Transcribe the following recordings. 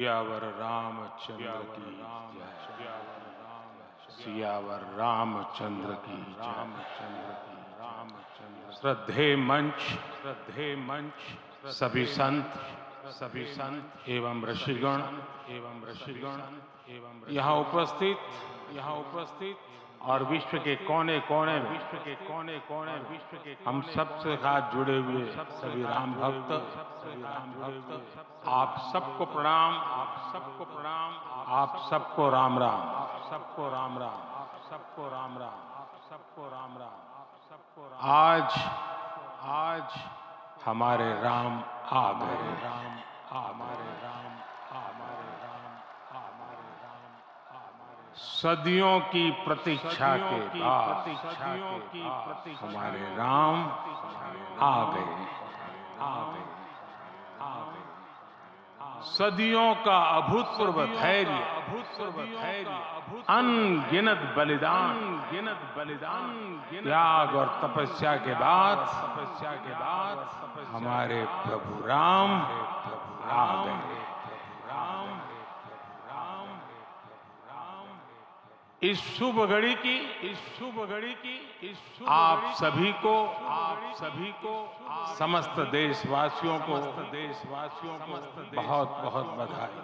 सियावर रामचंद्र की जय। सियावर रामचंद्र की जय। श्रद्धेय मंच सभी संत एवं ऋषिगण यहाँ उपस्थित और विश्व के कोने कोने में हम सबसे साथ जुड़े हुए सभी राम भक्त आप सबको प्रणाम, आप सबको राम राम, आज हमारे राम आ गए। सदियों की प्रतीक्षा के बाद हमारे राम आ गए। सदियों का अभूतपूर्व धैर्य, अनगिनत बलिदान, त्याग और तपस्या के बाद हमारे प्रभु राम आ गए। इस शुभ घड़ी की आप सभी को समस्त देशवासियों को बहुत बहुत बधाई।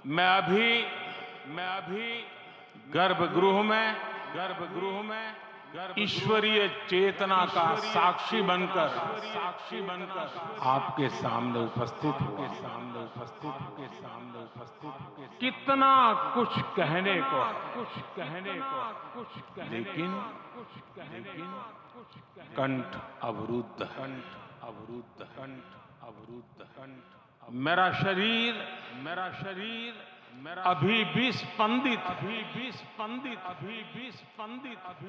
मैं अभी गर्भगृह में ईश्वरीय चेतना का साक्षी बनकर आपके सामने उपस्थित हुआ। कितना कुछ कहने को लेकिन कंठ अवरुद्ध है। मेरा शरीर अभी भी स्पंदित,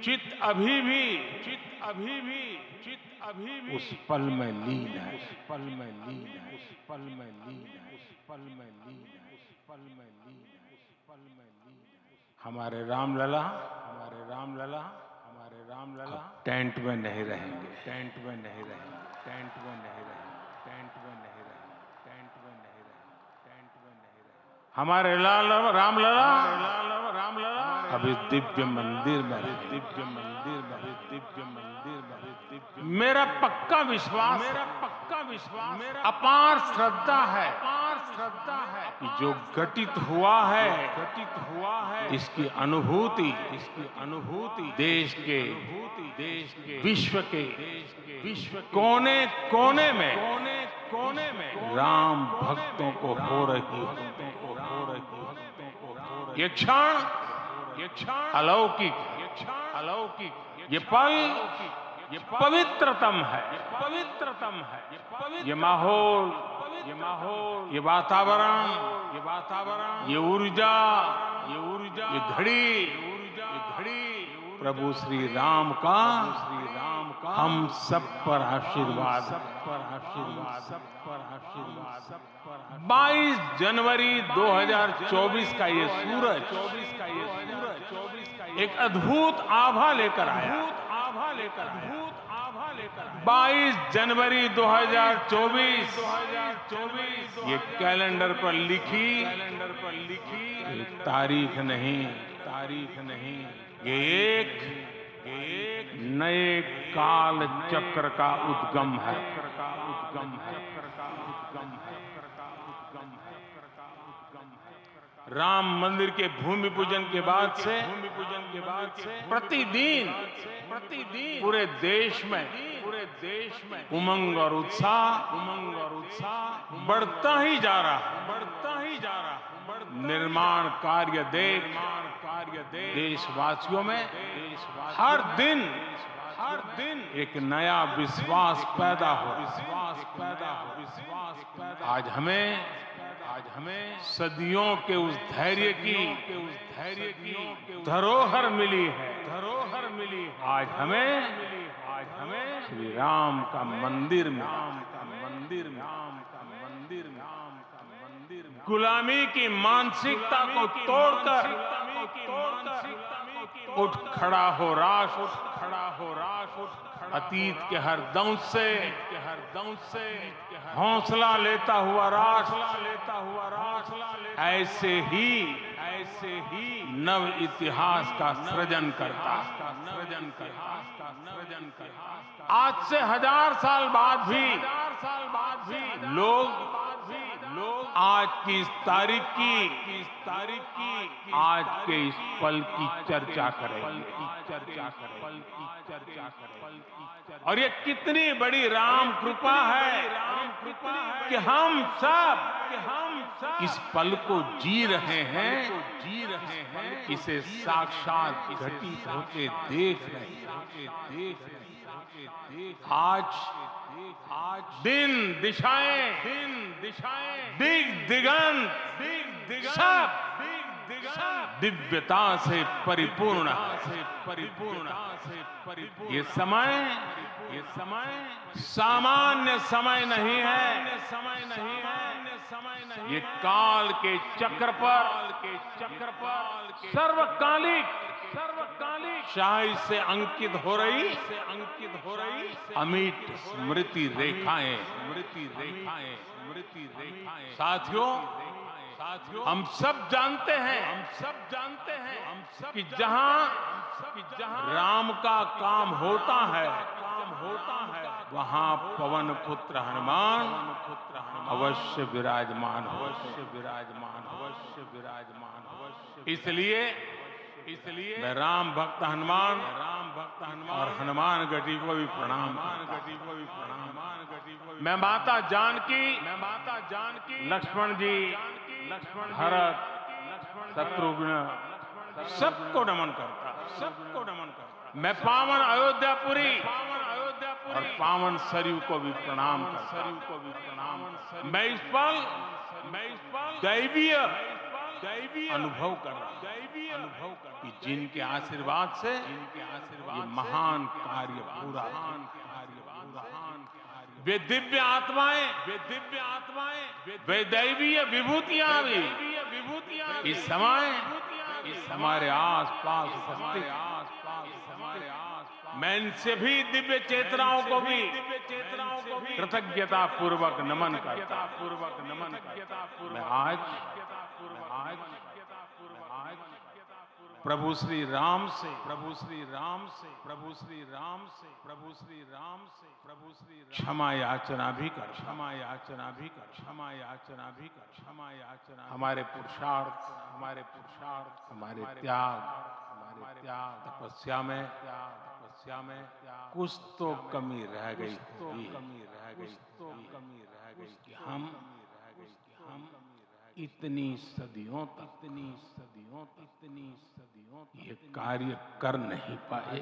चित्त अभी भी उस पल में लीन है। हमारे रामलला टेंट में नहीं रहेंगे। हमारे रामलला अभी दिव्य मंदिर में मेरा पक्का विश्वास, अपार श्रद्धा है कि जो घटित हुआ है इसकी अनुभूति देश के विश्व के कोने कोने में राम भक्तों को हो रही है। ये क्षण अलौकिक, ये पल पवित्रतम है। ये माहौल, ये वातावरण, ये ऊर्जा, ये घड़ी प्रभु श्री राम का हम सब पर आशीर्वाद। 22 जनवरी 2024 का ये सूरज एक अद्भुत आभा लेकर आया। 22 जनवरी 2024 ये कैलेंडर पर लिखी एक तारीख नहीं, ये एक नए काल चक्र का उद्गम है। राम मंदिर के भूमि पूजन के बाद से प्रतिदिन पूरे देश में उमंग और उत्साह बढ़ता ही जा रहा। निर्माण कार्य देख देशवासियों में हर दिन एक नया विश्वास पैदा हो। आज हमें सदियों के उस धैर्य की धरोहर मिली है। आज हमें श्री राम का मंदिर में गुलामी की मानसिकता को तोड़कर उठ खड़ा हो राश, अतीत के हर दंश से हौसला लेता हुआ राष्ट्र ऐसे ही नव इतिहास का सृजन करता। आज से 1000 साल बाद भी लोग आज की इस तारीख की आज के इस पल की चर्चा करेंगे। और ये कितनी बड़ी राम कृपा है कि हम सब इस पल को जी रहे हैं, इसे साक्षात घटित होते देख रहे हैं। आज दिन दिशाएं दिग दिगंत सब दिव्यता से परिपूर्ण। ये समय सामान्य समय नहीं है। ये काल के चक्र पर सर्वकालिक शाही से अंकित हो रही अमिट स्मृति रेखाएं। साथियों, हम सब जानते हैं कि जहां राम का काम होता है वहां पवन पुत्र हनुमान अवश्य विराजमान हो। इसलिए मैं राम भक्त हनुमान और हनुमान गढ़ी को भी प्रणाम। मैं माता जानकी, लक्ष्मण जी, भरत, शत्रुघ्न सबको नमन करता। मैं पावन अयोध्यापुरी और पावन सरयू को भी प्रणाम करता। मैं इस पल दैवीय अनुभव कर रहा हूं कि जिनके आशीर्वाद से ये महान कार्य पूरा। वे दिव्य आत्माएं, वे दैवीय विभूतियां भी इस समय हमारे आसपास उपस्थित। मैं इनसे भी दिव्य चेतनाओं को भी कृतज्ञता पूर्वक नमन करता। मैं आज प्रभु श्री राम से क्षमा याचना भी कर। हमारे पुरुषार्थ, हमारे त्याग, तपस्या में कुछ तो कमी रह गई कि हम इतनी सदियों तक ये कार्य कर नहीं पाए।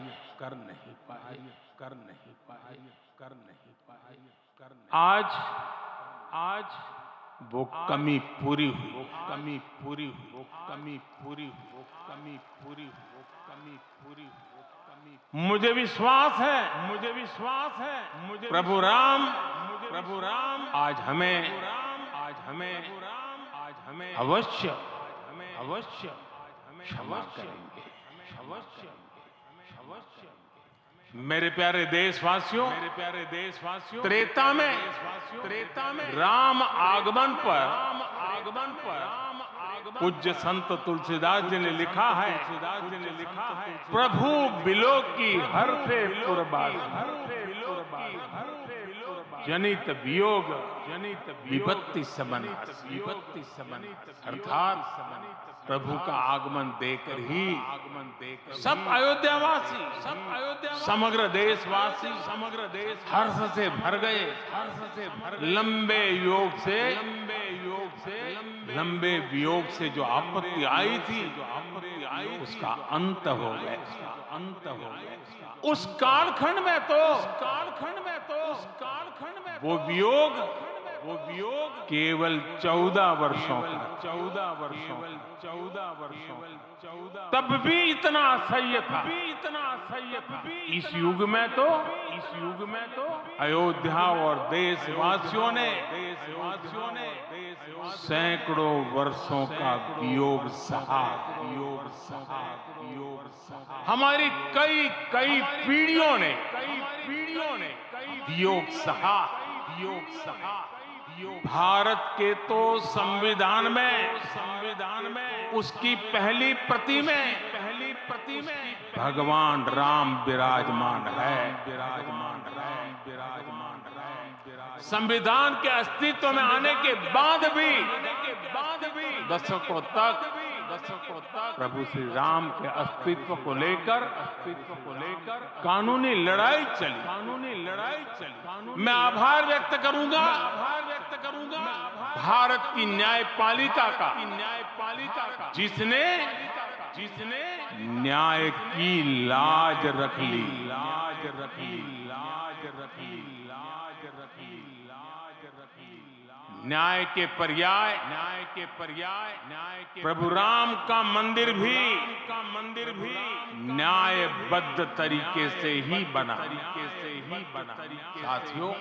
आज वो कमी पूरी हुई। मुझे विश्वास है प्रभु राम आज हमें अवश्य क्षमा करेंगे। मेरे प्यारे देशवासियों, त्रेता में राम आगमन पर पूज्य संत तुलसीदास जी ने लिखा है, प्रभु बिलो की हर से पुरबासी, जनित वियोग विपत्ति समनासी। अर्थात प्रभु का आगमन देकर ही सब अयोध्यावासी, समग्र देशवासी हर्ष से भर गए। लंबे वियोग से जो आपत्ति आई थी उसका अंत हो गया। उस कालखंड में तो वो वियोग केवल 14 वर्षों का। तब भी इतना असह्य था। इस युग में तो अयोध्या और देशवासियों ने सैकड़ों वर्षों का वियोग सहा। हमारी कई पीढ़ियों ने वियोग सहा। भारत के तो संविधान में उसकी पहली प्रति में भगवान राम विराजमान है। संविधान के अस्तित्व में आने के बाद भी दशकों तक प्रभु श्री राम के अस्तित्व को लेकर कानूनी लड़ाई चली। मैं आभार व्यक्त करूंगा भारत की न्यायपालिका का जिसने न्याय की लाज रख ली। न्याय के पर्याय प्रभु राम का मंदिर भी न्यायबद्ध तरीके से ही बना। साथियों,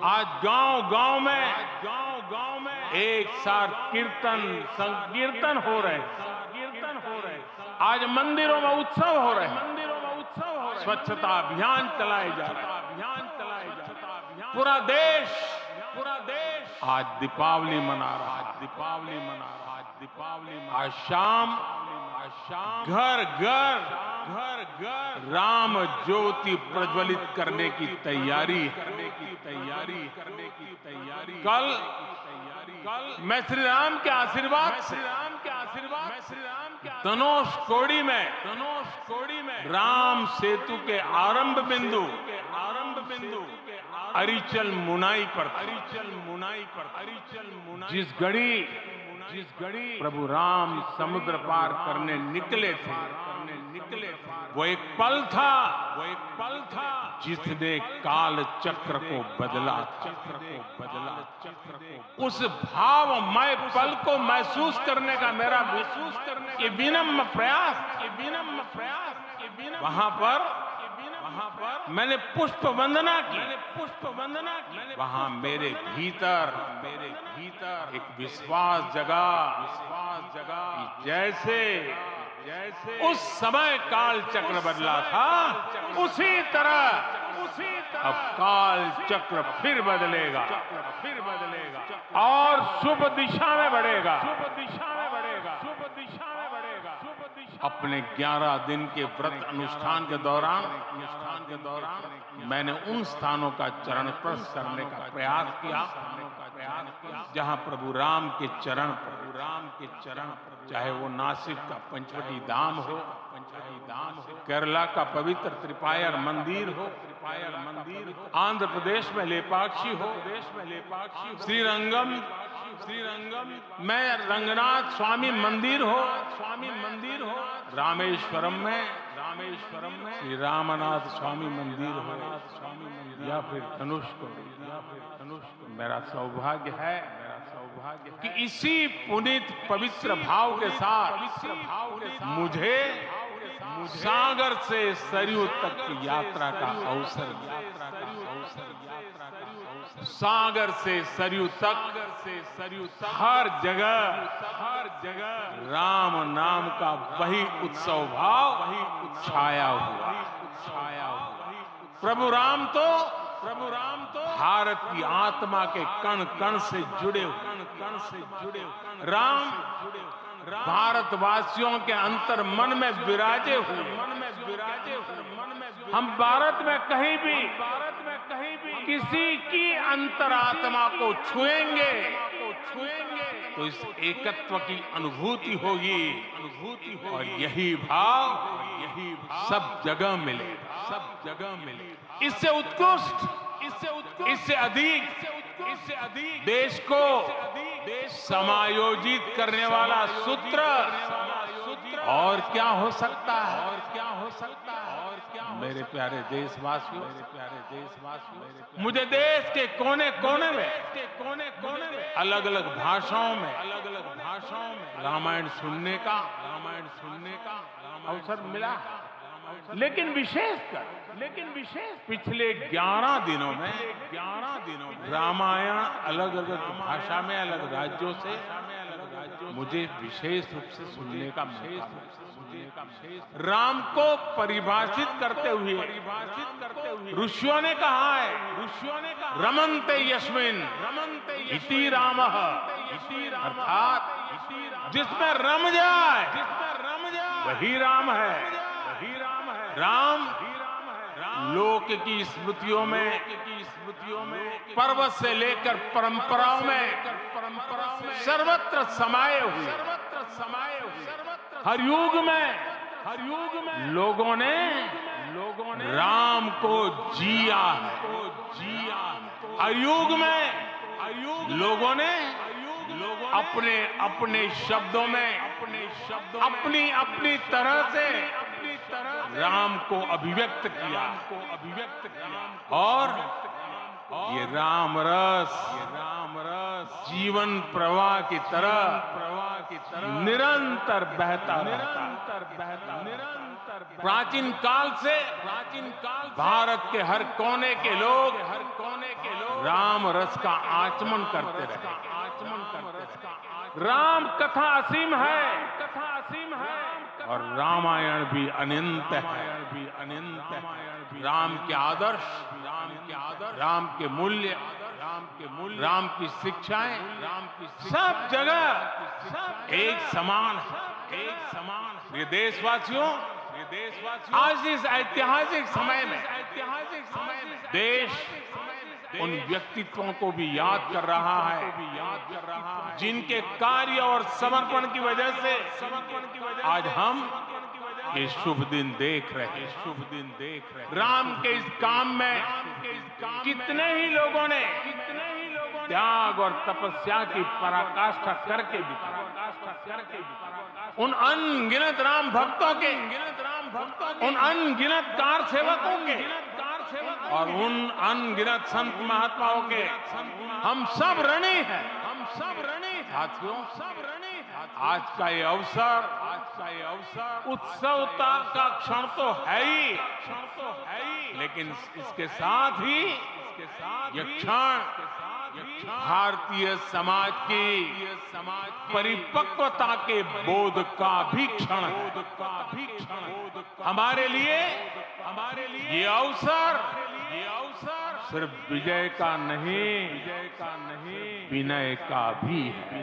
आज गांव-गांव में एक साथ संकीर्तन हो रहे हैं। आज मंदिरों में उत्सव हो रहे हैं। स्वच्छता अभियान चलाए जा रहे हैं। पूरा देश आज दीपावली मना रहा है। आज शाम घर राम ज्योति प्रज्वलित करने की तैयारी। कल मैं श्री राम के आशीर्वाद से धनुष कोड़ी में राम सेतु के आरंभ बिंदु अरिचल मुनाई पर जिस घड़ी प्रभु राम समुद्र पार करने निकले थे वो एक पल था जिसने काल चक्र को बदला। उस भावमय पल को महसूस करने का मेरा ये विनम्र प्रयास वहां पर मैंने पुष्प वंदना की। वहां मेरे भीतर एक विश्वास जगा कि जैसे उस समय काल चक्र बदला था उसी तरह अब काल चक्र फिर बदलेगा और शुभ दिशा में बढ़ेगा। अपने 11 दिन के व्रत अनुष्ठान के दौरान मैंने उन स्थानों का चरण स्पर्श करने का प्रयास किया जहां प्रभु राम के चरण चाहे वो नासिक का पंचवटी धाम हो, केरला का पवित्र त्रिपायर मंदिर हो, आंध्र प्रदेश में लेपाक्षी हो, श्रीरंगम में रंगनाथ स्वामी मंदिर हो, रामेश्वरम में श्री रामनाथ स्वामी मंदिर हो, या फिर धनुष। मेरा सौभाग्य है कि इसी पुनीत पवित्र भाव के साथ मुझे सागर से सरयू तक की यात्रा का अवसर सागर से सरयू तक हर जगह राम नाम का वही उत्सव भाव छाया हुआ। प्रभु राम तो भारत की आत्मा के कण कण से जुड़े राम भारतवासियों के अंतर मन में विराजे हुए। हम भारत में कहीं भी किसी की अंतरात्मा को छुएंगे तो इस एकत्व की अनुभूति होगी और यही भाव सब जगह मिले। इससे उत्कृष्ट, इससे अधिक देश को समायोजित करने वाला सूत्र और क्या हो सकता है। मेरे प्यारे देशवासियों, मुझे देश के कोने कोने में अलग अलग भाषाओं में रामायण सुनने का अवसर मिला। लेकिन विशेषकर पिछले 11 दिनों में रामायण अलग अलग भाषा में अलग राज्यों से मुझे विशेष रूप से सुनने का मौका मिला। राम को परिभाषित करते हुए ऋषियों ने कहा है, रमन्ते यस्मिन् इति रामः, अर्थात जिसमें रम जाए वही राम है। राम लोक की स्मृतियों में, पर्वत से लेकर परंपराओं में सर्वत्र समाये हुए, हर युग में लोगों ने राम को जिया है। हर युग में लोगों ने अपने अपने शब्दों में अपनी अपनी तरह से राम को अभिव्यक्त किया। और ये राम रस जीवन प्रवाह की तरह निरंतर बहता रहता। प्राचीन काल से भारत के हर कोने के लोग राम रस का आचमन करते रहे। राम कथा असीम है और रामायण भी अनंत है। राम के आदर्श, राम के मूल्य, राम की शिक्षाएं सब जगह एक समान है। ये देशवासियों, आज इस ऐतिहासिक समय में देश उन व्यक्तित्वों को भी याद कर रहा है जिनके कार्य और समर्पण की वजह से आज हम ये शुभ दिन देख रहे हैं। राम के इस काम में कितने ही लोगों ने त्याग और तपस्या की पराकाष्ठा करके दिखाया। उन अनगिनत राम भक्तों के, उन अनगिनत कार सेवकों के और उन अनगिनत संत महात्माओं के हम सब ऋणी हैं। साथियों, आज का ये अवसर उत्सवता का क्षण तो है ही, लेकिन इसके साथ ही ये क्षण भारतीय समाज की परिपक्वता के बोध का भी क्षण है। हमारे लिए ये अवसर सिर्फ विजय का नहीं, विनय का भी है।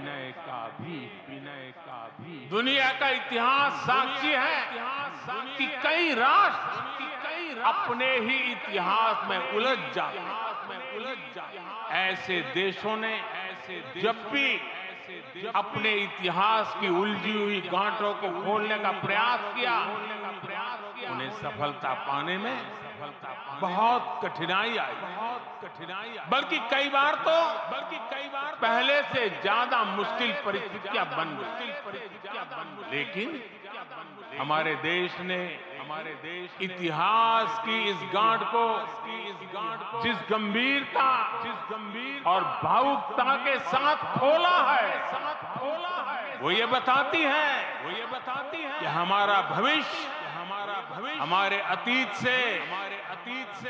दुनिया का इतिहास साक्षी है कि कई राष्ट्र अपने ही इतिहास में उलझ जाते हैं। ऐसे देशों ने जब भी अपने इतिहास की उलझी हुई गांठों को खोलने का प्रयास किया, उन्हें सफलता पाने में बहुत कठिनाई आई। बल्कि कई बार पहले से ज्यादा मुश्किल परिस्थितियां बन गई। लेकिन हमारे देश ने इतिहास की इस गांठ को जिस गंभीरता और भावुकता के साथ खोला है, वो ये बताती है कि हमारा भविष्य हमारे अतीत से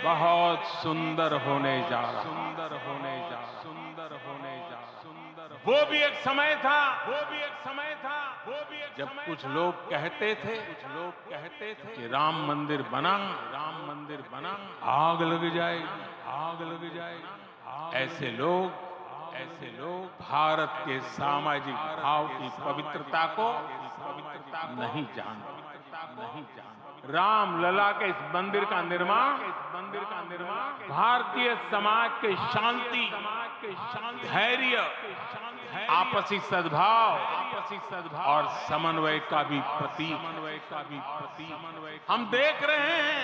बहुत सुंदर होने जा रहा। वो भी एक समय था जब कुछ लोग कहते थे कि राम मंदिर बना आग लग जाएगी। ऐसे लोग भारत के सामाजिक भाव की पवित्रता को नहीं जानते। राम लला के इस मंदिर का निर्माण भारतीय समाज के शांति, धैर्य, आपसी सद्भाव और समन्वय का भी प्रतीक। हम देख रहे हैं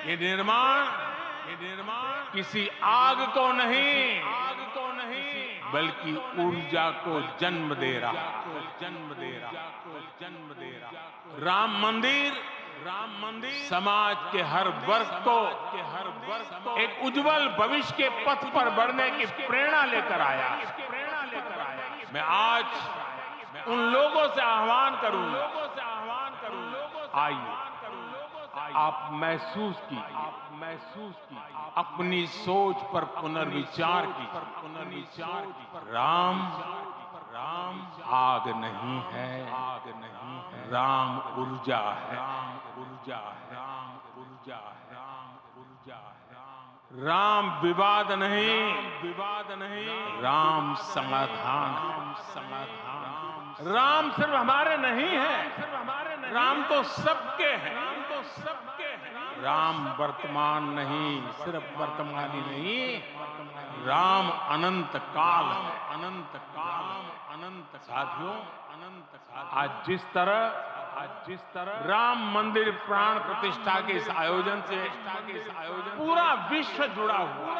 ये निर्माण किसी आग को नहीं बल्कि ऊर्जा को जन्म दे रहा। राम मंदिर समाज के हर वर्ग को एक उज्जवल भविष्य के पथ पर बढ़ने की प्रेरणा लेकर आया। मैं आज उन लोगों से आह्वान करूंगा, आइए आप महसूस कीजिए, अपनी सोच पर पुनर्विचार कीजिए। राम आग नहीं है, आग नहीं है, राम ऊर्जा है, राम ऊर्जा है, राम ऊर्जा है, राम ऊर्जा है, राम विवाद नहीं, विवाद नहीं, राम समाधान, राम समाधान, राम सिर्फ हमारे नहीं है, सिर्फ हमारे नहीं, राम तो सबके हैं, राम तो सबके हैं, राम वर्तमान नहीं, सिर्फ वर्तमान ही नहीं, राम अनंत काल है, अनंत काल, अनंत साथियों, अनंत आज जिस तरह राम मंदिर प्राण प्रतिष्ठा के इस आयोजन से पूरा विश्व जुड़ा हुआ,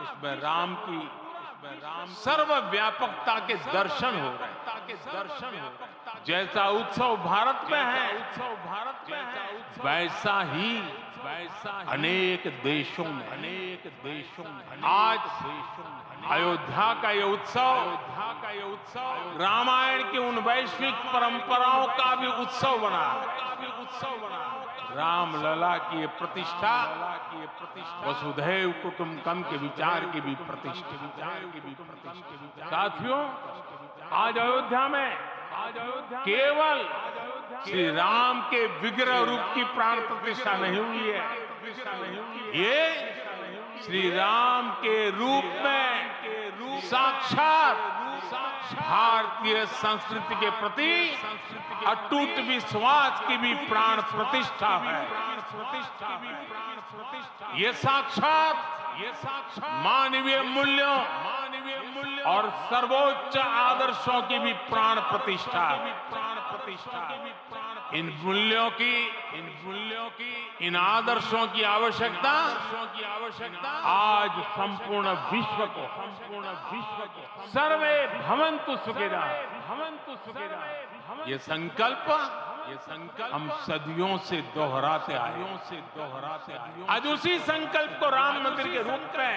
इसमें राम की सर्वव्यापकता के दर्शन हो रहे हैं, जैसा उत्सव भारत में है, वैसा ही अनेक देशों में आज अयोध्या का ये उत्सव रामायण की उन वैश्विक परंपराओं का भी उत्सव बना है। राम लला की ये प्रतिष्ठा वसुधैव कुटुंबकम के विचार की भी प्रतिष्ठा। साथियों, आज अयोध्या में केवल श्री राम के विग्रह रूप की प्राण प्रतिष्ठा नहीं हुई है, ये श्री राम के रूप में साक्षात भारतीय संस्कृति के प्रति अटूट विश्वास की भी प्राण प्रतिष्ठा है। ये साक्षात मानवीय मूल्यों और सर्वोच्च आदर्शों की भी प्राण प्रतिष्ठा है। इन मूल्यों की इन आदर्शों की आवश्यकता आज संपूर्ण विश्व को सर्वे भवन्तु सुखिनः ये संकल्प हम सदियों से दोहराते आए। आज उसी संकल्प को राम मंदिर के रूप में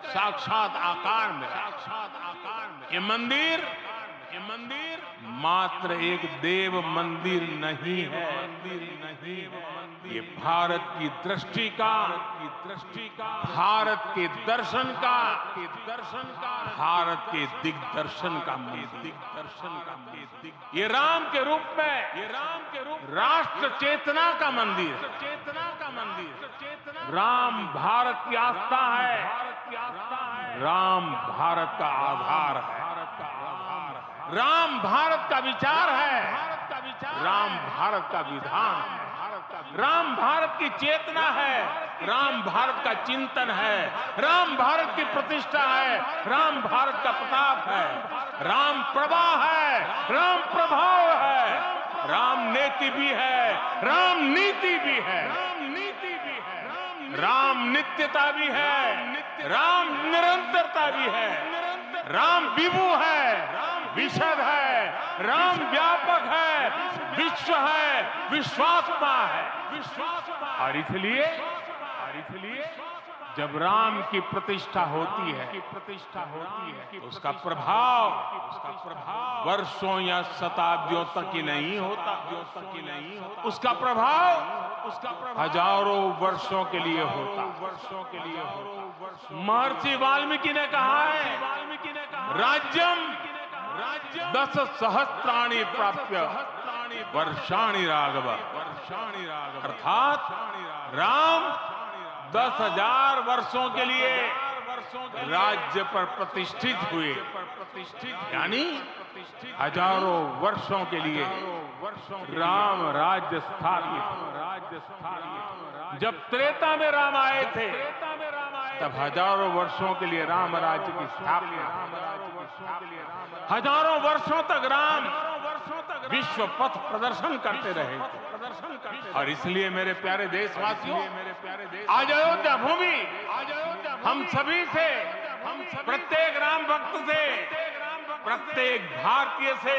साक्षात आकार में ये मंदिर मात्र एक देव मंदिर नहीं है, ये भारत की दृष्टि का, भारत के दर्शन का, भारत के दिग्दर्शन का ये राम के रूप में राष्ट्र चेतना का मंदिर, राम भारत की आस्था है, राम भारत का आधार है, राम भारत का विचार है, राम भारत का विधान है, राम भारत की चेतना है, राम भारत का चिंतन है, राम भारत की प्रतिष्ठा है, राम भारत का प्रताप है, राम प्रवाह है, राम प्रभाव है, राम नीति भी है, राम नीति भी है, राम नित्यता भी है, राम निरंतरता भी है, राम विभु है, विशद है, राम व्यापक है, विश्व है, विश्वात्मा है। और इसलिए जब राम की प्रतिष्ठा होती है तो उसका प्रभाव वर्षों या शताब्दियों तक ही नहीं होता, उसका प्रभाव हजारों वर्षों के लिए होता। महर्षि वाल्मीकि ने कहा है, राज्यम 10 सहस्राणि प्राप्य वर्षाणि राघव, अर्थात राम 10,000 वर्षों के लिए राज्य पर प्रतिष्ठित हुए, यानी हजारों वर्षों के लिए राम राज्य स्थापित। जब त्रेता में राम आए थे तब हजारों वर्षों के लिए राम राज्य की स्थापना, हजारों वर्षों तक राम विश्व पथ प्रदर्शन करते रहे। और इसलिए मेरे प्यारे देशवासियों, आज अयोध्या भूमि हम सभी से, प्रत्येक राम भक्त से, प्रत्येक भारतीय से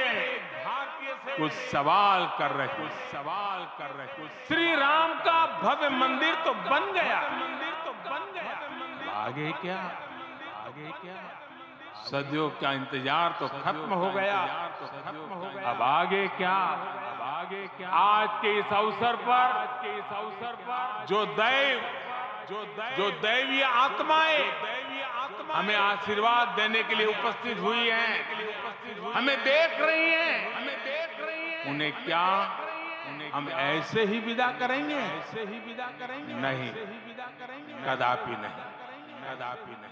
कुछ सवाल कर रहे। श्री राम का भव्य मंदिर तो बन गया, आगे क्या? सदियों का इंतजार तो खत्म हो गया, अब आगे क्या? आज के इस अवसर पर जो दैवीय आत्माएं हमें आशीर्वाद देने के लिए उपस्थित हुई हैं, हमें देख रही हैं, उन्हें क्या हम ऐसे ही विदा करेंगे? नहीं, कदापि नहीं, कदापि नहीं।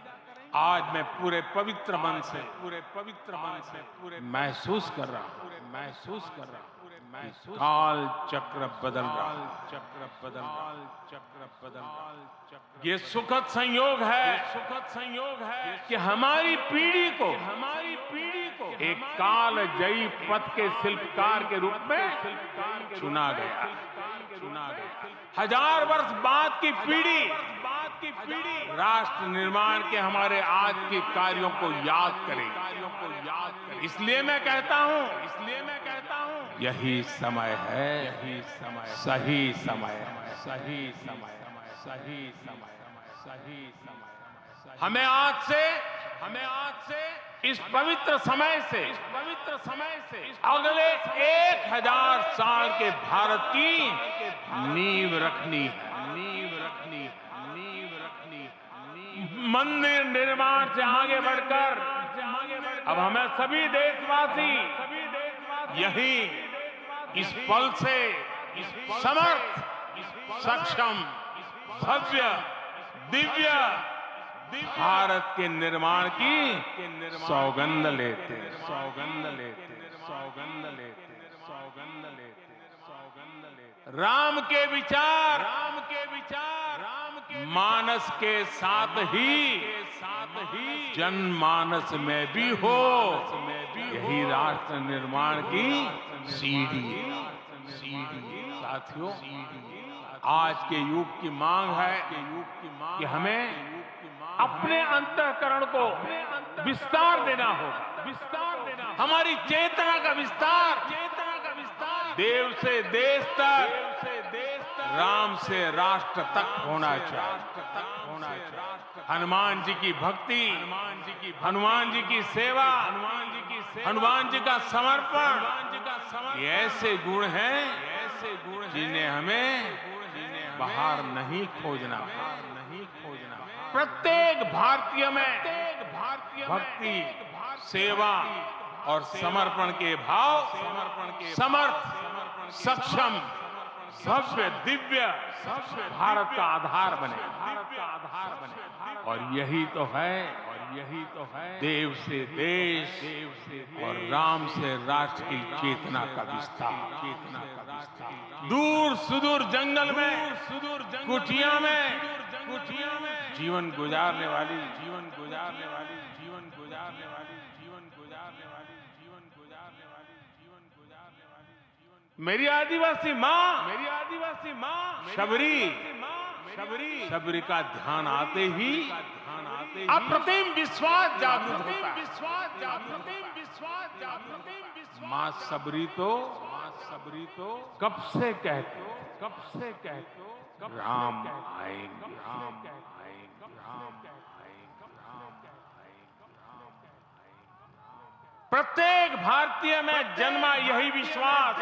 आज मैं पूरे पवित्र मन से महसूस कर रहा हूं, काल चक्र बदल रहा, ये सुखद संयोग है कि हमारी पीढ़ी को एक काल जयी पथ के शिल्पकार के रूप में चुना गया। हजार वर्ष बाद की पीढ़ी राष्ट्र निर्माण के हमारे आज के कार्यों को याद करेगी। इसलिए मैं कहता हूं, यही समय है, सही समय। हमें आज से इस पवित्र समय से अगले 1000 साल के भारत की नींव रखनी है। मंदिर निर्माण से आगे बढ़कर अब हमें सभी देशवासी यही इस पल से समर्थ, सक्षम, भव्य, दिव्य भारत के निर्माण की सौगंध लेते। राम के विचार मानस के साथ ही जनमानस में भी हो, यही राष्ट्र निर्माण की सीढ़ी। साथियों, आज के युग की मांग है कि हमें अपने अंतःकरण को विस्तार देना होगा। हमारी चेतना का विस्तार देव से देश तक, राम से राष्ट्र तक होना चाहिए। हनुमान जी की भक्ति, हनुमान जी की सेवा, हनुमान जी का समर्पण, ये ऐसे गुण हैं जिन्हें हमें बाहर नहीं खोजना। प्रत्येक भारतीय में भक्ति, सेवा और समर्पण के भाव समर्थ, सक्षम, भव्य, दिव्य भारत का आधार बने। और यही तो है देव से देश और राम से राष्ट्र की चेतना का विस्तार। दूर सुदूर जंगल में, कुटिया में जीवन गुजारने वाली मेरी आदिवासी माँ शबरी का ध्यान आते ही अप्रतिम विश्वास जागृत होता है। माँ शबरी तो कब से कहते राम आएंगे। प्रत्येक भारतीय में जन्मा यही विश्वास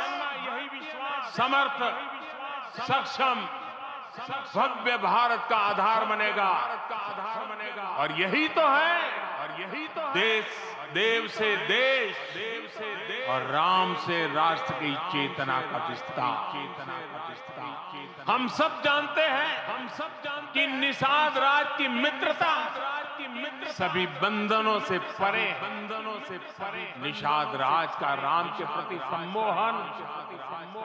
समर्थ, सक्षम, भव्य भारत का आधार बनेगा। और यही तो है देव से देश और राम से राष्ट्र की चेतना का विस्तार। हम सब जानते हैं कि निषाद राज की मित्रता सभी बंधनों से परे, निषाद राज का राम के प्रति सम्मोहन,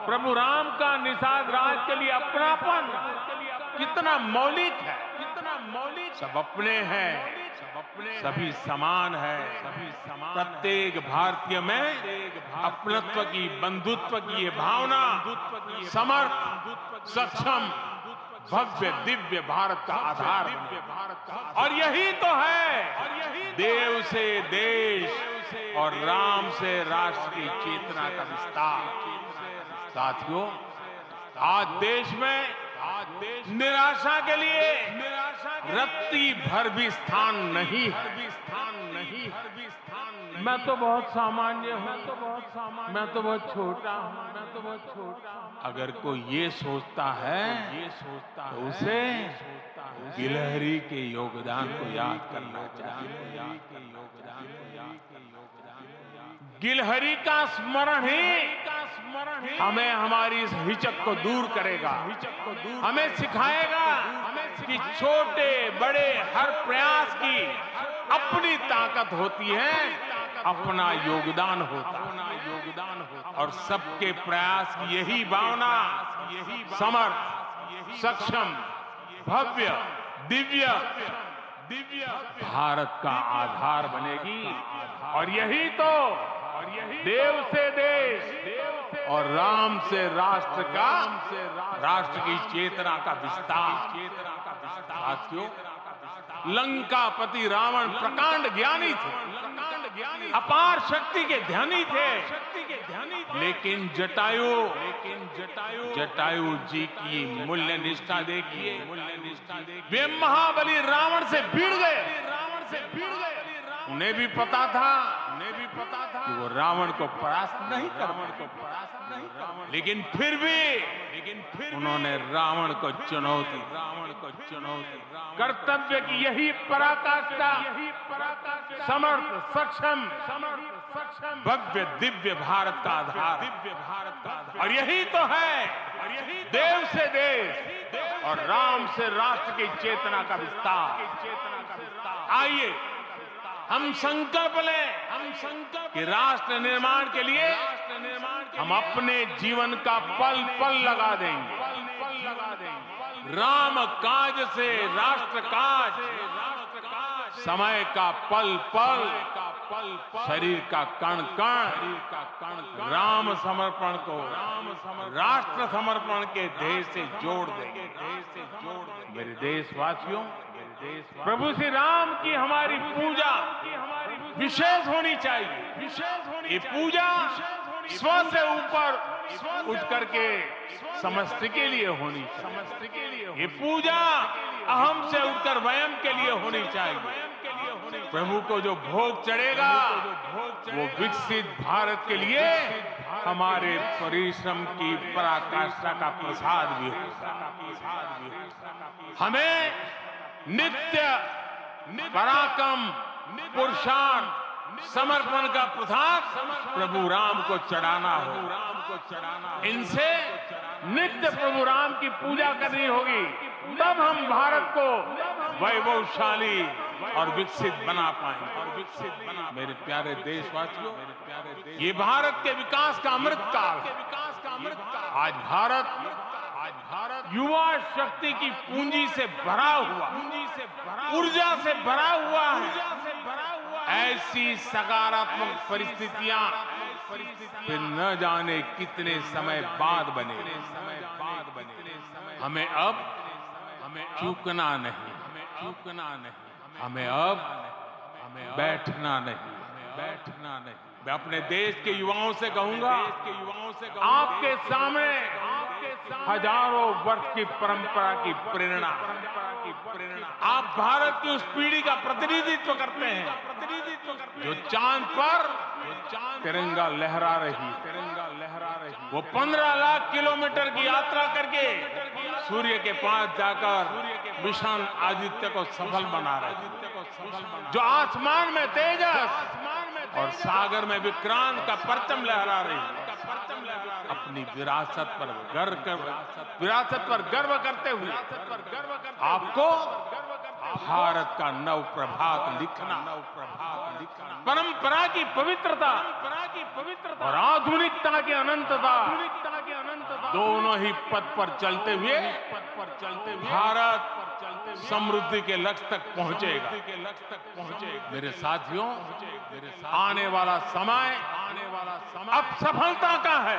प्रभु राम का निषाद राज के लिए अपनापन कितना मौलिक है। सब अपने हैं, सभी समान है। प्रत्येक भारतीय में अपनत्व की, बंधुत्व की ये भावना समर्थ, सक्षम, भव्य, दिव्य भारत का आधार बने। और यही तो है देव से देश और राम से राष्ट्र की चेतना का विस्तार। साथियों, आज देश में निराशा के लिए रत्ती भर भी स्थान नहीं है। मैं तो बहुत सामान्य हूँ, मैं तो बहुत छोटा हूँ, अगर कोई ये सोचता है तो उसे गिलहरी के योगदान को याद करना चाहिए। गिलहरी का स्मरण ही हमें हमारी इस हिचक को दूर करेगा, हमें सिखाएगा कि छोटे बड़े हर प्रयास की अपनी ताकत होती है, अपना योगदान होता है, और सबके प्रयास की यही भावना समर्थ, सक्षम, भव्य, दिव्य भारत का आधार बनेगी। और यही तो देव से देश और राम से राष्ट्र का, राष्ट्र की चेतना का विस्तार। साथियों, लंकापति रावण प्रकांड ज्ञानी थे, अपार शक्ति के ध्यानी थे, लेकिन जटायु जी की मूल्य निष्ठा देखिए, वे महाबली रावण से भिड़ गए। उन्हें भी पता था कि वो रावण को परास्त नहीं कर पाए, लेकिन फिर भी उन्होंने रावण को चुनौती, कर्तव्य की यही पराकाष्ठा, समर्थ, सक्षम, भव्य दिव्य भारत का आधार। और यही तो है देव से देश और राम से राष्ट्र की चेतना का विस्तार। आइए हम संकल्प लें कि राष्ट्र निर्माण के लिए हम अपने जीवन का पल पल लगा देंगे। राम काज से राष्ट्र काज, समय का पल पल, शरीर का कण कण राम समर्पण को राष्ट्र समर्पण के ध्येय से जोड़ देंगे। मेरे देशवासियों, प्रभु श्री राम की हमारी पूजा विशेष होनी चाहिए। ये पूजा स्व से ऊपर उठ करके समष्टि के लिए होनी चाहिए। ये पूजा अहम से उठकर वयम के लिए होनी चाहिए। प्रभु को जो भोग चढ़ेगा वो विकसित भारत के लिए हमारे परिश्रम की पराकाष्ठा का प्रसाद भी होगा। हमें नित्य पराक्रम, पुरुषार्थ, समर्पण का प्रसाद प्रभु राम को चढ़ाना हो। इनसे नित्य प्रभु राम की पूजा करनी होगी, तब हम भारत को वैभवशाली और विकसित बना पाएंगे। मेरे प्यारे देशवासियों, ये भारत के विकास का अमृत काल है। आज भारत युवा शक्ति की पूंजी से भरा हुआ, ऊर्जा से भरा हुआ है। ऐसी सकारात्मक परिस्थितियां फिर न जाने कितने समय बाद बने। हमें अब चूकना नहीं, हमें अब बैठना नहीं। मैं अपने देश के युवाओं से कहूंगा, आपके सामने हजारों वर्ष की परंपरा की प्रेरणा, आप भारत की उस पीढ़ी का प्रतिनिधित्व करते हैं जो चांद पर तिरंगा लहरा रही। वो 15 लाख किलोमीटर की यात्रा करके सूर्य के पास जाकर मिशन आदित्य को सफल बना रही, जो आसमान में तेजस और सागर में विक्रांत का परचम लहरा रही। अपनी विरासत पर गर्व करते हुए आपको भारत का नव प्रभात लिखना, परंपरा की पवित्रता और आधुनिकता की अनंतता, दोनों ही पथ पर चलते हुए भारत समृद्धि के लक्ष्य तक पहुंचेगा। मेरे साथियों, आने वाला समय अब सफलता का है।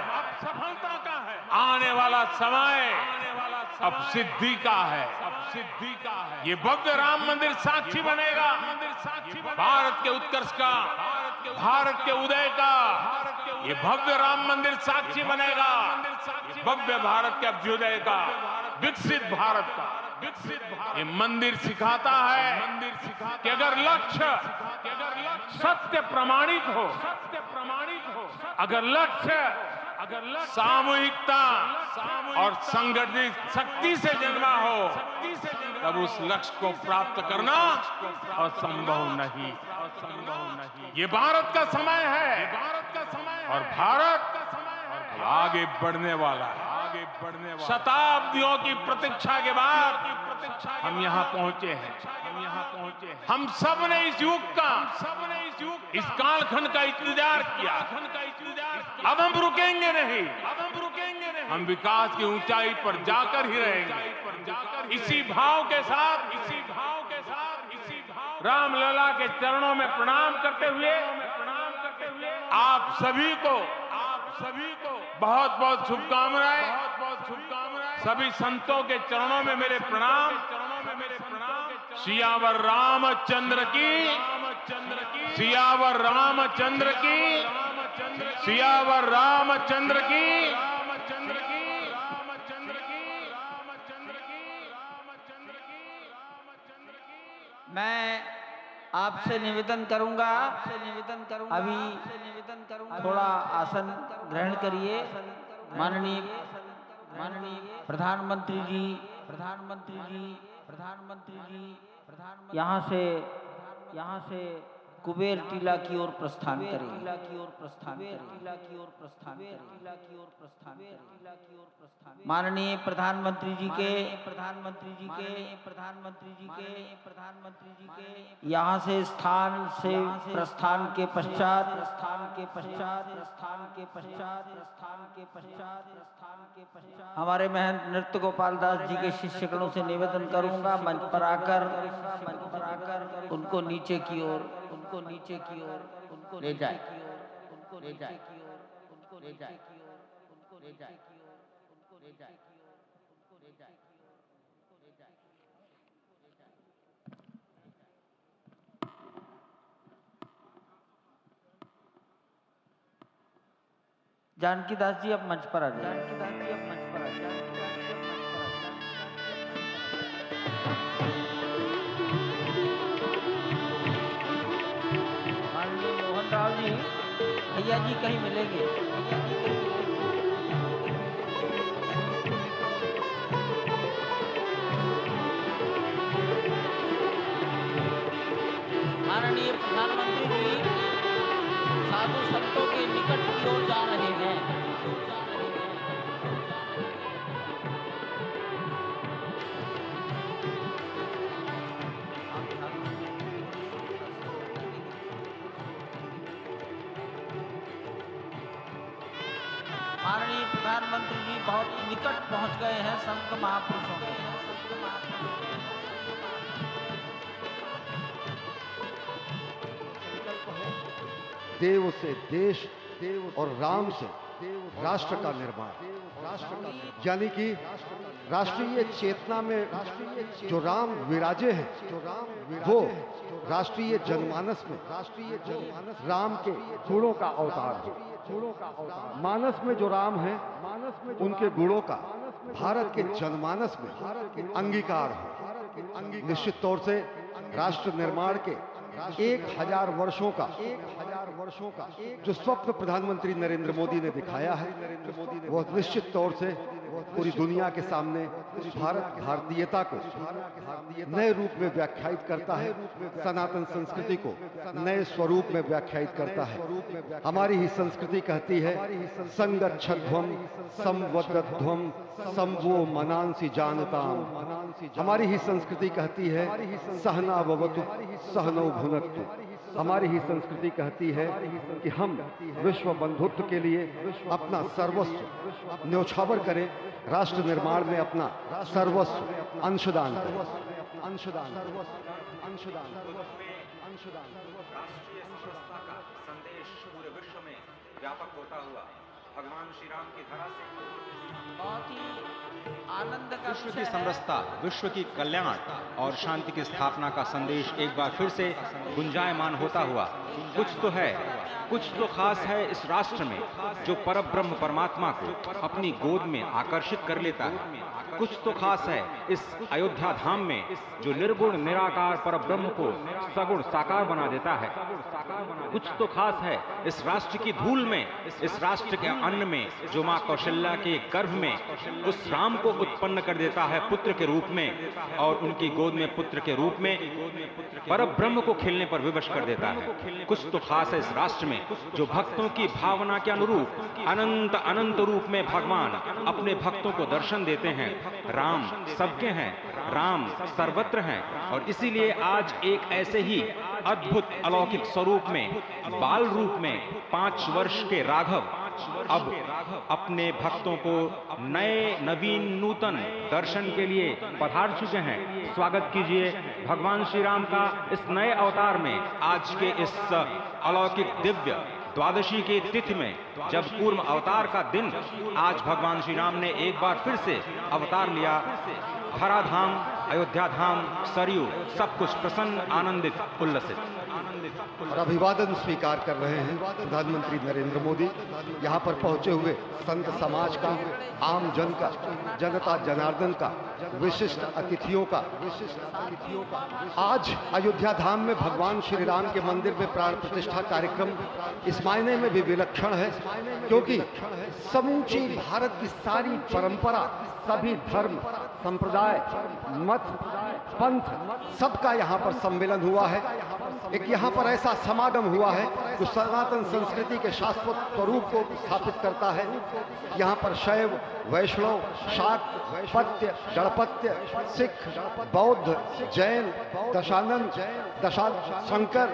आने वाला समय अब सिद्धि का है। ये भव्य राम मंदिर साक्षी बनेगा भारत के उत्कर्ष का, भारत के उदय का। ये भव्य राम मंदिर साक्षी बनेगा भव्य भारत के अभ्युदय का, विकसित भारत का। विकसित भारत। ये मंदिर सिखाता है कि अगर लक्ष्य सत्य प्रमाणित हो, अगर लक्ष्य सामूहिकता और संगठित शक्ति से जन्मा हो, तब उस लक्ष्य को प्राप्त करना असंभव नहीं। ये भारत का समय है और भारत आगे बढ़ने वाला है। शताब्दियों की प्रतीक्षा के बाद हम यहाँ पहुंचे हैं। हम सब ने इस युग का, इस कालखंड का इंतजार किया। अब हम रुकेंगे नहीं। हम विकास की ऊंचाई पर जाकर ही रहेंगे। इसी भाव के साथ रामलला के चरणों में प्रणाम करते हुए आप सभी को बहुत बहुत शुभकामनाएं। सभी संतों के चरणों में मेरे प्रणाम। सियावर रामचंद्र की, सियावर रामचंद्र की, सियावर रामचंद्र की। मैं आपसे निवेदन करूंगा, अभी थोड़ा आसन ग्रहण करिए। माननीय प्रधानमंत्री जी यहाँ से कुबेर टीला की ओर प्रस्थान करें। माननीय प्रधानमंत्री जी के यहाँ से प्रस्थान के पश्चात हमारे महंत नृत्य गोपाल दास जी के शिष्यगणों से निवेदन करूंगा, मंच पर आकर उनको नीचे की ओर ले जाए। जानकी दास जी अब मंच पर आ जाए। माननीय मोहन राव जी, भैया जी कहीं मिलेंगे। माननीय प्रधानमंत्री जी साधु संतों के निकट की ओर जा रहे हैं। माननीय प्रधानमंत्री जी बहुत निकट पहुंच गए हैं संत महापुरुषों के। देव से देश और राम से राष्ट्र का निर्माण, यानी कि राष्ट्रीय चेतना में जो राम विराजे हैं, वो राष्ट्रीय जनमानस में राम के गुणों का अवतार है। मानस में जो राम है, उनके गुणों का भारत के जनमानस में अंगीकार है। निश्चित तौर से राष्ट्र निर्माण के 1000 वर्षों का जो स्वप्न प्रधानमंत्री नरेंद्र मोदी ने दिखाया है, वो निश्चित तौर से पूरी दुनिया के सामने भारतीयता को नए रूप में व्याख्यायित करता है, सनातन संस्कृति को नए स्वरूप में व्याख्यायित करता है। हमारी ही संस्कृति कहती है, संगच्छध्वम संवदध्वम संवो मनांसि जानताम। हमारी ही संस्कृति कहती है, सहना भवतु सहनौ भुनक्तु। हमारी ही संस्कृति कहती है कि हम विश्व बंधुत्व के लिए अपना सर्वस्व न्यौछावर करें, राष्ट्र निर्माण में अपना सर्वस्व अंशदान करें। राष्ट्रीय समरसता का संदेश पूरे विश्व में व्यापक होता हुआ भगवान श्री राम की धरा से बहुत ही आनंद का विश्व की समरसता, विश्व की कल्याण और शांति की स्थापना का संदेश एक बार फिर से गुंजायमान होता हुआ कुछ तो है, कुछ तो खास है इस राष्ट्र में जो परब्रह्म परमात्मा को अपनी गोद में आकर्षित कर लेता है। कुछ तो खास है इस अयोध्या धाम में जो निर्गुण निराकार पर ब्रह्म को सगुण साकार बना देता है। कुछ तो खास है इस राष्ट्र की धूल में, इस राष्ट्र के अन्न में जो मां कौशल्या के गर्भ में उस राम को उत्पन्न कर देता है पुत्र के रूप में, और उनकी गोद में पुत्र के रूप में पर ब्रह्म को खेलने पर विवश कर देता है। कुछ तो खास है इस राष्ट्र में जो भक्तों की भावना के अनुरूप अनंत अनंत रूप में भगवान अपने भक्तों को दर्शन देते हैं। राम सबके हैं, राम सर्वत्र हैं, और इसीलिए आज एक ऐसे ही अद्भुत अलौकिक स्वरूप में, बाल रूप में 5 वर्ष के राघव अब अपने भक्तों को नए नवीन नूतन दर्शन के लिए पधार चुके हैं। स्वागत कीजिए भगवान श्री राम का इस नए अवतार में। आज के इस अलौकिक दिव्य द्वादशी की तिथि में, जब पूर्व अवतार का दिन, आज भगवान श्री राम ने एक बार फिर से अवतार लिया। हरा धाम, अयोध्या धाम, सरयू, सब कुछ प्रसन्न, आनंदित, उल्लसित। और अभिवादन स्वीकार कर रहे हैं प्रधानमंत्री नरेंद्र मोदी। यहाँ पर पहुंचे हुए संत समाज का, आम जन का, जनता जनार्दन का, विशिष्ट अतिथियों का। आज अयोध्या धाम में भगवान श्री राम के मंदिर में प्राण प्रतिष्ठा कार्यक्रम इस मायने में भी विलक्षण है क्योंकि समूची भारत की सारी परंपरा, सभी धर्म, संप्रदाय, मत, पंथ, सबका यहाँ पर सम्मेलन हुआ है। एक यहाँ पर ऐसा समागम हुआ है जो सनातन संस्कृति के शाश्वत स्वरूप को स्थापित करता है। यहाँ पर शैव, वैष्णव, शाक्त, पत्य, गणपत्य, सिख, बौद्ध, जैन, दशानंद, शंकर,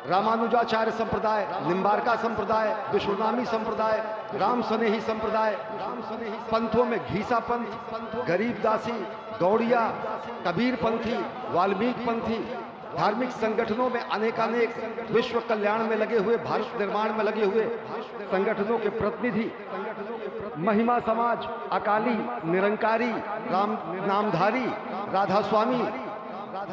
रामानुजाचार्य संप्रदाय, निम्बारका संप्रदाय, विष्णुनामी संप्रदाय, राम स्नेही संप्रदाय, पंथों में घीसा पंथ, गरीबदासी, गौड़िया, कबीर पंथी, वाल्मीकि पंथी, धार्मिक संगठनों में अनेकानेक विश्व कल्याण में लगे हुए, भारत निर्माण में लगे हुए संगठनों के प्रतिनिधि, महिमा समाज, अकाली, निरंकारी, राम नामधारी, राधा स्वामी,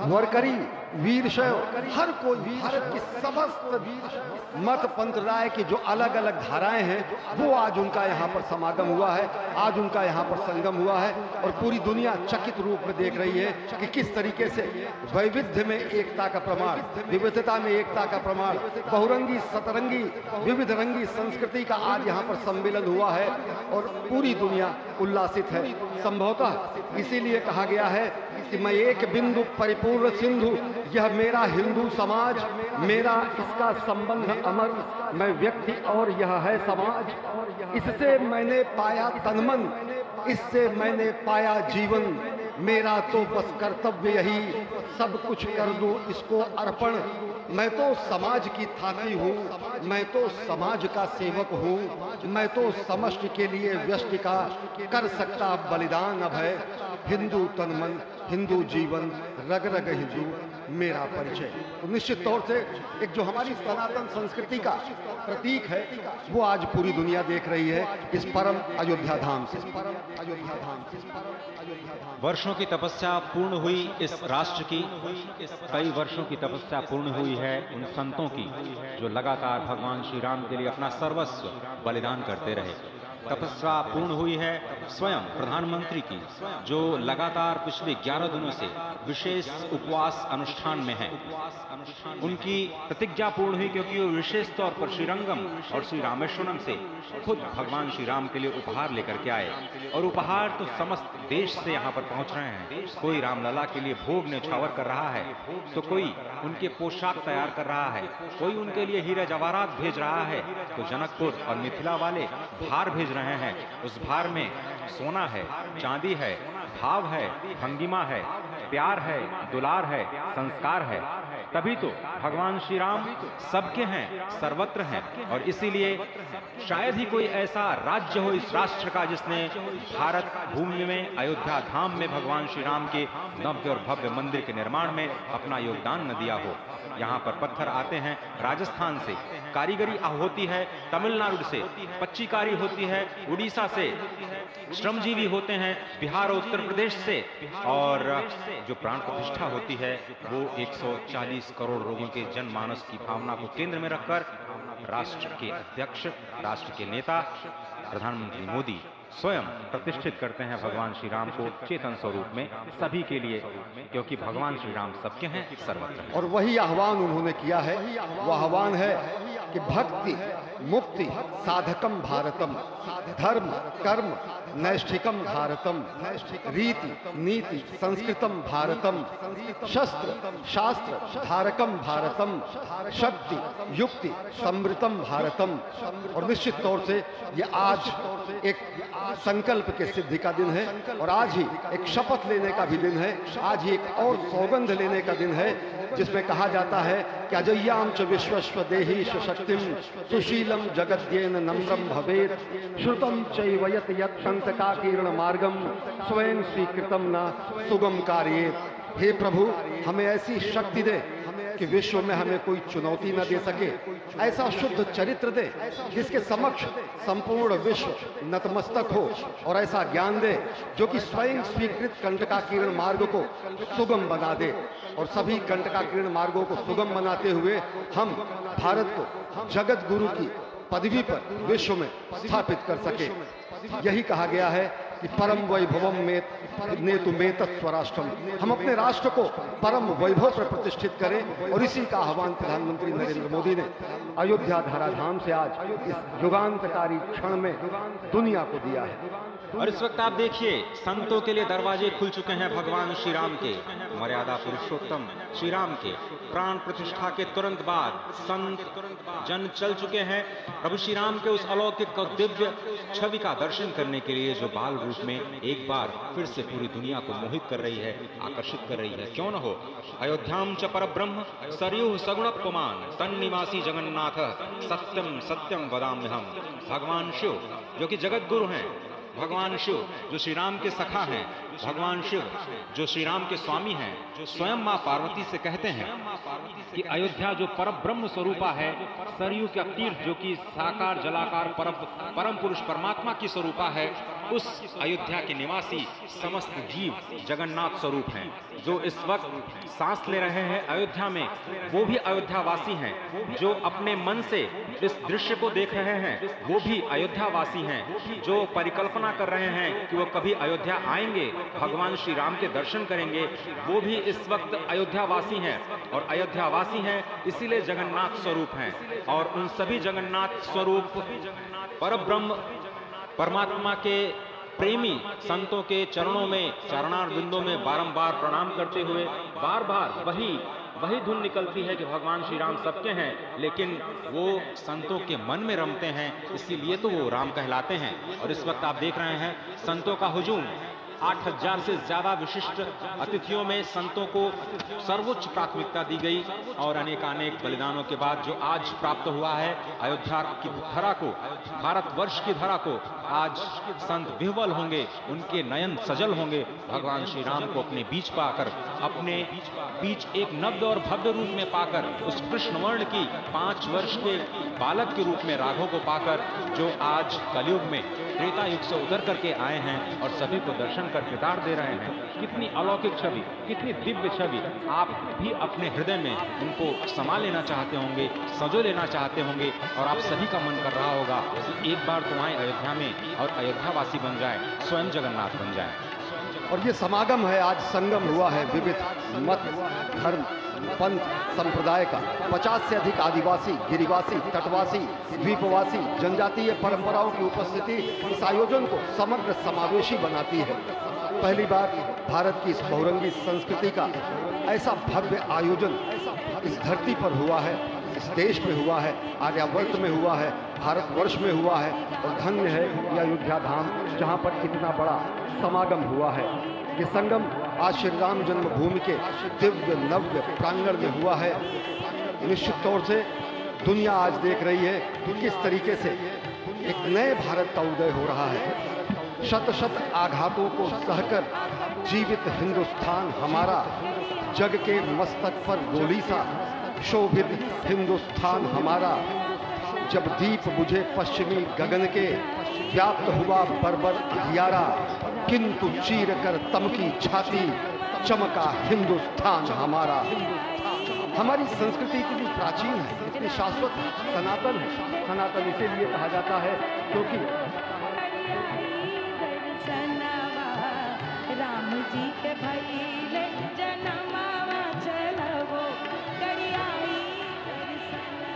वरकरी, वीर शैव, हर कोई भारत की समस्त मत पंथराय की जो अलग अलग धाराएं हैं वो आज उनका यहाँ पर समागम हुआ है, आज उनका यहाँ पर संगम हुआ है। और पूरी दुनिया चकित रूप में देख रही है कि किस तरीके से वैविध्य में एकता का प्रमाण, विविधता में एकता का प्रमाण, बहुरंगी सतरंगी विविध रंगी संस्कृति का आज यहाँ पर सम्मेलन हुआ है और पूरी दुनिया उल्लासित है। संभवतः इसीलिए कहा गया है कि मैं एक बिंदु परिपूर्ण सिंधु, यह मेरा हिंदू समाज, मेरा इसका संबंध अमर, मैं व्यक्ति और यह है समाज। इससे मैंने पाया तनमन, इससे मैंने पाया जीवन, मेरा तो बस कर्तव्य यही, सब कुछ कर दूं इसको अर्पण। मैं तो समाज की थाती हूँ, मैं तो समाज का सेवक हूँ, मैं तो समष्टि के लिए व्यष्टि का कर सकता बलिदान अब है। हिंदू तनमन, हिंदू जीवन, रग रग हिंदू मेरा परिचय। तो निश्चित तौर से एक जो हमारी सनातन संस्कृति का प्रतीक है वो आज पूरी दुनिया देख रही है इस परम अयोध्या धाम से। वर्षों की तपस्या पूर्ण हुई इस राष्ट्र की, कई वर्षों की तपस्या पूर्ण हुई है उन संतों की जो लगातार भगवान श्री राम के लिए अपना सर्वस्व बलिदान करते रहे। तपस्या पूर्ण हुई है स्वयं प्रधानमंत्री की जो लगातार पिछले 11 दिनों से विशेष उपवास अनुष्ठान में हैं। उनकी प्रतिज्ञा पूर्ण हुई क्योंकि वो विशेष तौर पर श्रीरंगम और श्री रामेश्वरम से खुद भगवान श्री राम के लिए उपहार लेकर के आए, और उपहार तो समस्त देश से यहाँ पर पहुंच रहे हैं। कोई रामलला के लिए भोग न्यौछावर कर रहा है, तो कोई उनके पोशाक तैयार कर रहा है, कोई उनके लिए हीरे जवाहरात भेज रहा है, तो जनकपुर और मिथिला वाले भार भेज रहे हैं। उस भार में सोना है, चांदी है, भाव है, भंगिमा है, प्यार है, दुलार है, संस्कार है। तभी तो भगवान श्री राम सबके हैं, सर्वत्र हैं, और इसीलिए शायद ही कोई ऐसा राज्य हो इस राष्ट्र का जिसने भारत भूमि में अयोध्या धाम में भगवान श्री राम के नव्य और भव्य मंदिर के निर्माण में अपना योगदान न दिया हो। यहाँ पर पत्थर आते हैं राजस्थान से, कारीगरी होती है तमिलनाडु से, पच्चीकारी होती है उड़ीसा से, श्रमजीवी होते हैं बिहार और उत्तर प्रदेश से, और जो प्राण प्रतिष्ठा होती है वो 140 करोड़ लोगों के जनमानस की भावना को केंद्र में रखकर राष्ट्र के अध्यक्ष, राष्ट्र के नेता प्रधानमंत्री मोदी स्वयं प्रतिष्ठित करते हैं भगवान श्री राम को चेतन स्वरूप में सभी के लिए, क्योंकि भगवान श्री राम सबके हैं, सर्वत्र हैं। और वही आह्वान उन्होंने किया है, वो आह्वान है कि भक्ति मुक्ति साधकम भारतम, धर्म कर्म नैष्ठिकम भारतम, रीति नीति संस्कृतम भारतम, शस्त्र शास्त्र धारकम भारतम, शक्ति युक्ति समृतम भारतम। और निश्चित तौर से ये आज एक संकल्प के सिद्धि का दिन है, और आज ही एक शपथ लेने का भी दिन है, आज ही एक और सौगंध लेने का दिन है, जिसमें कहा जाता है कि अजय्याम च विश्वस्व देहि शक्तिम सुशीलम जगद्येन नम्रम भवेत, श्रुतम चैवयत यत् कंटकाकीर्ण मार्गम स्वयं स्वीकृतम न सुगम कार्येत। हे प्रभु, हमें ऐसी शक्ति दे कि विश्व में हमें कोई चुनौती न दे सके, ऐसा शुद्ध चरित्र दे जिसके समक्ष संपूर्ण विश्व नतमस्तक हो, और ऐसा ज्ञान दे जो कि स्वयं स्वीकृत कंटकाकीर्ण मार्ग को सुगम बना दे, और सभी कंटकाकीर्ण मार्गों को सुगम बनाते हुए हम भारत को जगत गुरु की पदवी पर विश्व में स्थापित कर सके। यही कहा गया है कि परम वैभवम में नेतु में स्वराष्ट्रम, हम अपने राष्ट्र को परम वैभव पर प्रतिष्ठित करें, और इसी का आह्वान प्रधानमंत्री नरेंद्र मोदी ने अयोध्या धराधाम से आज इस युगांतकारी क्षण में दुनिया को दिया है। और इस वक्त आप देखिए, संतों के लिए दरवाजे खुल चुके हैं भगवान श्री राम के, मर्यादा पुरुषोत्तम श्री राम के प्राण प्रतिष्ठा के तुरंत बाद संत जन चल चुके हैं प्रभु श्री राम के उस अलौकिक और दिव्य छवि का दर्शन करने के लिए, जो बाल रूप में एक बार फिर से पूरी दुनिया को मोहित कर रही है, आकर्षित कर रही है। क्यों न हो, अयोध्याम च परब्रह्म सरयू सगुणपमान तन्निवासी जगन्नाथ सत्यम सत्यम वदाम्यहम। भगवान शिव जो कि जगत गुरु हैं, भगवान शिव जो श्री राम के सखा हैं, भगवान शिव जो श्री राम के स्वामी हैं, जो स्वयं मां पार्वती से कहते हैं कि अयोध्या जो परब्रह्म स्वरूपा है, सरयू का तीर्थ जो कि साकार जलाकार परम पुरुष परमात्मा की स्वरूपा है, उस अयोध्या के निवासी समस्त जीव जगन्नाथ स्वरूप हैं। जो इस वक्त सांस ले रहे हैं अयोध्या में, वो भी अयोध्यावासी हैं। जो अपने मन से इस दृश्य को देख रहे हैं, वो भी अयोध्यावासी हैं। जो परिकल्पना कर रहे हैं कि वो कभी अयोध्या आएंगे, भगवान श्री राम के दर्शन करेंगे, वो भी इस वक्त अयोध्यावासी हैं। और अयोध्यावासी हैं इसीलिए जगन्नाथ स्वरूप हैं। और उन सभी जगन्नाथ स्वरूप परब्रह्म परमात्मा के प्रेमी संतों के चरणों में, चरणार बिंदों में बारंबार प्रणाम करते हुए बार बार वही धुन निकलती है कि भगवान श्री राम सबके हैं, लेकिन वो संतों के मन में रमते हैं, इसीलिए तो वो राम कहलाते हैं। और इस वक्त आप देख रहे हैं संतों का हुजूम, 8000 से ज्यादा विशिष्ट अतिथियों में संतों को सर्वोच्च प्राथमिकता दी गई। और अनेकानेक बलिदानों के बाद जो आज प्राप्त हुआ है, अयोध्या की धरा को, भारतवर्ष की धरा को आज संत विह्वल होंगे, उनके नयन सजल होंगे। भगवान श्री राम को अपने बीच पाकर, अपने बीच एक नव्य और भव्य रूप में पाकर, उस कृष्ण वर्ण की 5 वर्ष के बालक के रूप में राघव को पाकर, जो आज कलयुग में त्रेता युग से उतर करके आए हैं और सभी को दर्शन कर पितार दे रहे हैं। कितनी अलौकिक छवि, कितनी दिव्य छवि। आप भी अपने हृदय में उनको समा लेना चाहते होंगे, सजो लेना चाहते होंगे, और आप सभी का मन कर रहा होगा कि एक बार तो आए अयोध्या में और अयोध्यावासी बन जाए, स्वयं जगन्नाथ बन जाए। और ये समागम है, आज संगम हुआ है विविध मत धर्म पंथ संप्रदाय का। 50 से अधिक आदिवासी, गिरिवासी, तटवासी, द्वीपवासी, जनजातीय परंपराओं की उपस्थिति इस आयोजन को समग्र समावेशी बनाती है। पहली बार भारत की इस बहुरंगी संस्कृति का ऐसा भव्य आयोजन इस धरती पर हुआ है, इस देश में हुआ है, आर्यावर्त में हुआ है, भारतवर्ष में हुआ है। और धन्य है यह अयोध्या धाम, जहाँ पर इतना बड़ा समागम हुआ है। ये संगम आज श्री राम जन्मभूमि के दिव्य नव्य प्रांगण में हुआ है। निश्चित तौर से दुनिया आज देख रही है कि किस तरीके से एक नए भारत का उदय हो रहा है। शत शत आघातों को सहकर जीवित हिंदुस्तान हमारा, जग के मस्तक पर गोली सा शोभित हिंदुस्तान हमारा। जब दीप बुझे पश्चिमी गगन के, व्याप्त हुआ बर्बर अंधियारा, किंतु चीर कर तमकी छाती, चमका हिंदुस्तान हमारा। हमारी संस्कृति इतनी प्राचीन है, इतनी शाश्वत है, सनातन है। सनातन इसीलिए कहा जाता है क्योंकि भइले जनमावा चलबो करियाई दर्शनवा।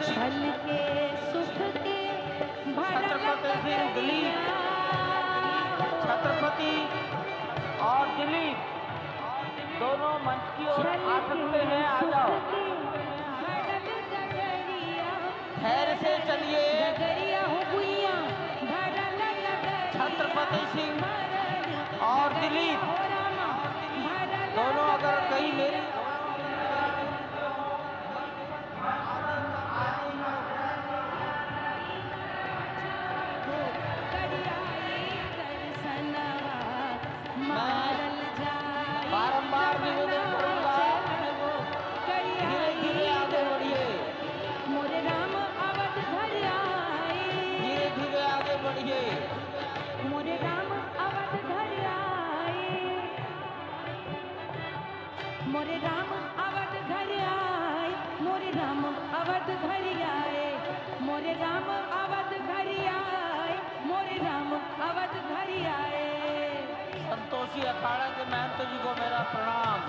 छल के सुख के छत्रपति सिंह दिलीप, छत्रपति और दिलीप दोनों मंच की ओर आ सकते हैं, आ जाओ। खैर से चलिए। छत्रपति सिंह और दिलीप दोनों अगर कहीं मेरी बारंबार निवेदन करूंगा, धीरे धीरे आगे बढ़िए, मोरे राम अवध घर आए, धीरे धीरे आगे बढ़िए। मोरे राम अवध घर आए, मोरे राम अवध घर आए, मोरे राम अवध घर आए, मोरे राम अवध घर आए, मोरे राम अवध घर आए। संतोषी अखाड़ा के महंत जी को मेरा प्रणाम।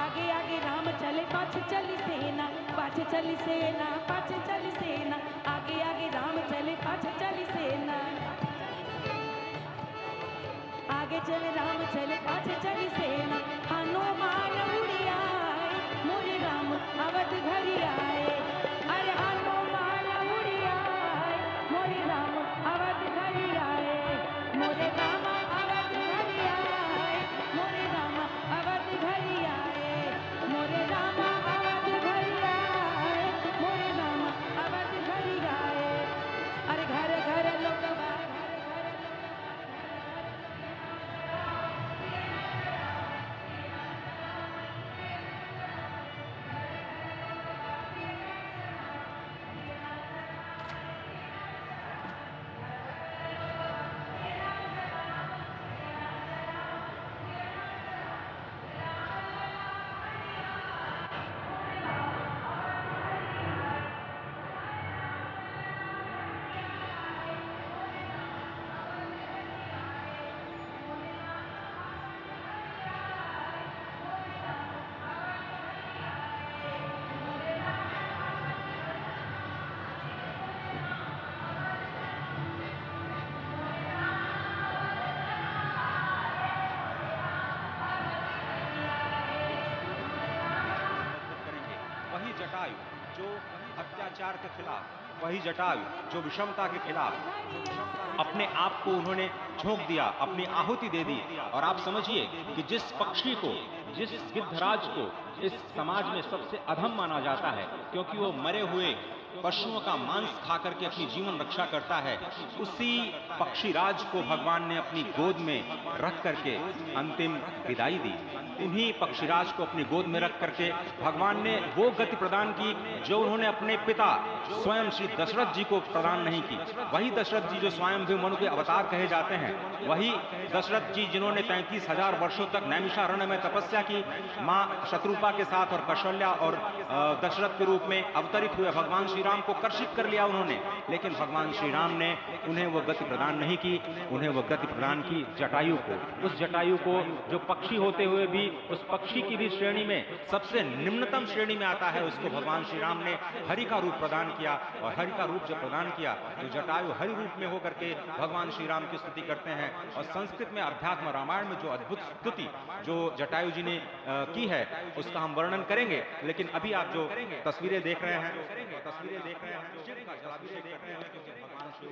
आगे आगे राम चले पाछे चली सेना, पाछे चली सेना, पाछे चली सेना, आगे आगे राम चले पाछे चली सेना। आगे चले राम चले पाछे चली सेना, हनुमान उड़ी आए, मोरे राम अवध घर आए। अरे हनुमान उड़ी आए, मोरे राम अवध घर आए, मोरे राम अवध घर आए, मोरे राम अवध घर आए, मोरे राम अवध घर आए, मोरे राम अवध घर आए। अरे घर घर लोगवा, वही जटायु जो अत्याचार के खिलाफ, वही जटायु जो विषमता के खिलाफ अपने आप को उन्होंने झोंक दिया, अपनी आहुति दे दी। और आप समझिए कि जिस पक्षी को, जिस गिद्धराज को इस समाज में सबसे अधम माना जाता है, क्योंकि वो मरे हुए पशुओं का मांस खा करके अपनी जीवन रक्षा करता है, उसी पक्षीराज को भगवान ने अपनी गोद में रख करके अंतिम विदाई दी। उन्हीं पक्षीराज को अपनी गोद में रख करके भगवान ने वो गति प्रदान की जो उन्होंने अपने पिता स्वयं श्री दशरथ जी को प्रदान नहीं की। वही दशरथ जी जो स्वयं भी मनु के अवतार कहे जाते हैं, वही दशरथ जी जिन्होंने 33,000 वर्षों तक नैमिषारण्य में तपस्या की, मां शत्रुपा के साथ और कौशल्या और दशरथ के रूप में अवतरित हुए भगवान श्री राम को कर्षित कर लिया उन्होंने, लेकिन भगवान श्री राम ने उन्हें वो गति प्रदान नहीं की, उन्हें वो गति प्रदान की जटायु को। उस जटायु को जो पक्षी होते हुए भी उस पक्षी की भी श्रेणी में सबसे निम्नतम श्रेणी में आता है, उसको भगवान श्री राम ने हरि का रूप प्रदान किया। और हरि का रूप जब प्रदान किया तो जटायु हरि रूप में होकर के भगवान श्री राम की स्तुति करते हैं। और संस्कृत में अध्यात्म रामायण में जो अद्भुत स्तुति जो जटायु जी ने की है उसका हम वर्णन करेंगे। लेकिन अभी आप जो तस्वीरें देख रहे हैं, भगवान श्री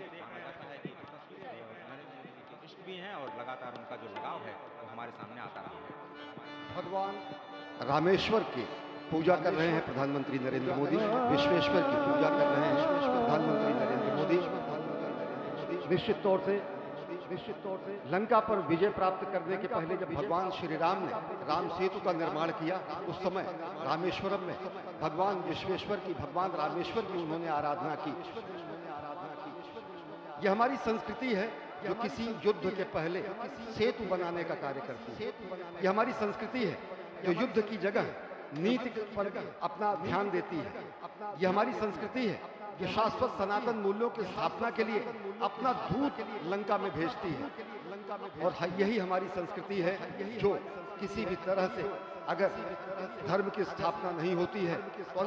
इष्ट भी हैं और लगातार उनका जो लगाव है वो हमारे सामने आता रहा है। भगवान रामेश्वर की पूजा कर रहे हैं प्रधानमंत्री नरेंद्र मोदी, विश्वेश्वर की पूजा कर रहे हैं प्रधानमंत्री नरेंद्र मोदी। निश्चित तौर से लंका पर विजय प्राप्त करने के पहले जब भगवान श्री राम ने राम सेतु का निर्माण किया, उस समय रामेश्वरम में भगवान विश्वेश्वर की, भगवान रामेश्वर की उन्होंने आराधना की। ये हमारी संस्कृति है जो किसी युद्ध के पहले सेतु बनाने का कार्य करती है। ये हमारी संस्कृति है जो युद्ध की जगह नीति पर अपना ध्यान देती है। ये हमारी संस्कृति है जो शाश्वत सनातन मूल्यों की स्थापना के लिए अपना दूत लंका में भेजती है। और यही हमारी संस्कृति है जो किसी भी तरह से अगर धर्म की स्थापना नहीं होती है तो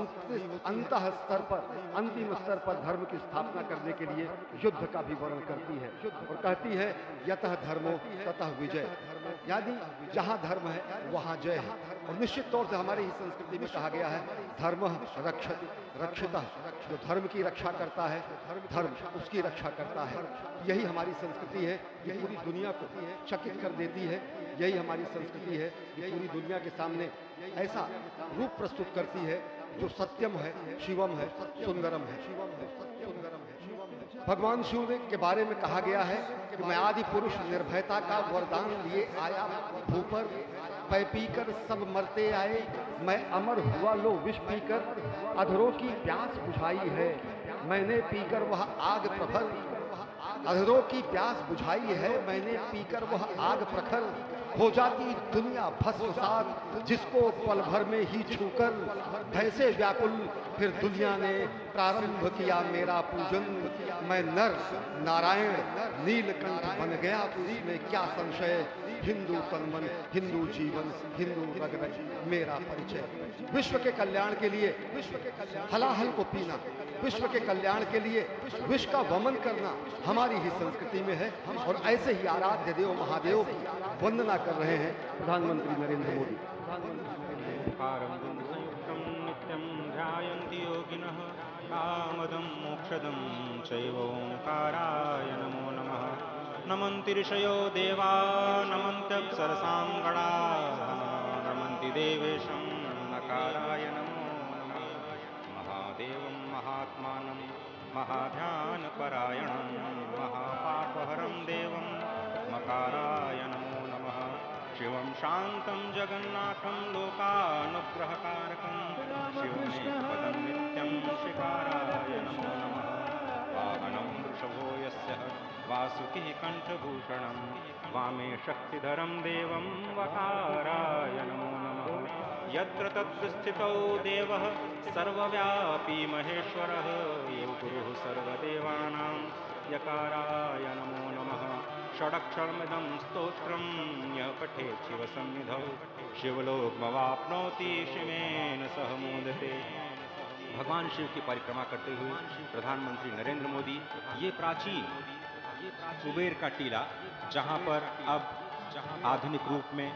अंतः स्तर पर, अंतिम स्तर पर धर्म की स्थापना करने के लिए युद्ध का भी वर्णन करती है और कहती है यतः धर्मो ततः विजय, यानी जहाँ धर्म है वहाँ जय है। और निश्चित तौर से हमारी ही संस्कृति में कहा गया है धर्म रक्षितः, जो धर्म की रक्षा करता है धर्म उसकी रक्षा करता है। यही हमारी संस्कृति है, ये पूरी दुनिया को चकित कर देती है। यही हमारी संस्कृति है, ये पूरी दुनिया के सामने ऐसा रूप प्रस्तुत करती है जो सत्यम है, शिवम है, सुंदरम है। भगवान शिव के बारे में कहा गया है कि मैं आदि पुरुष निर्भयता का वरदान लिए आया भूपर, पै पीकर सब मरते आए, मैं अमर हुआ लो विष पीकर, अधरों की प्यास बुझाई है मैंने पीकर वह आग प्रखर, अधरों की प्यास बुझाई है मैंने पीकर वह आग प्रखर, हो जाती दुनिया भस्मसात जिसको पल भर में ही छूकर, भैसे व्याकुल फिर दुनिया ने प्रारंभ किया मेरा पूजन, मैं नर नारायण नीलकंठ बन गया उसमें क्या संशय, हिंदू तन मन हिंदू जीवन हिंदू रग रग मेरा परिचय। विश्व के कल्याण के लिए हलाहल को पीना, विश्व के कल्याण के लिए विश्व का वमन करना हमारी ही संस्कृति में है। और ऐसे ही आराध्य देव महादेव की वंदना कर रहे हैं प्रधानमंत्री नरेंद्र मोदी। नित्यं ध्यायन्ति योगिनः कामदं मोक्षदं चैव ओंकाराय नमो नमः। नमन्ति ऋषयो देवा नमन्त्यप्सरसां गणाः, नमन्ति देवेशं नकाराय नमो नमः। महादेवं महात्मानं महाध्यानपरायणं महापापहरं देवं मकाराय नमो नमः। शिवं शान्तं जगन्नाथं लोकानुग्रहकारकं शिवमेकपदं नित्यं शिकाराय नमो नमः। वाहनं वृषभो यस्य वासुकिः कण्ठभूषणं वामे शक्तिधरं देवं वकाराय नमो नमः। यत्र तत्र स्थितौ देवः सर्वव्यापी महेश्वरः यो गुरुः सर्वदेवानां यकाराय नमो नमः। षडक्षरमिदं स्तोत्रं यः पठेत् शिवसन्निधौ शिवलोकमवाप्नोति शिवेन सह मोदते। भगवान शिव की परिक्रमा करते हुए प्रधानमंत्री नरेंद्र मोदी ये प्राचीन कुबेर का टीला, जहां पर अब आधुनिक रूप में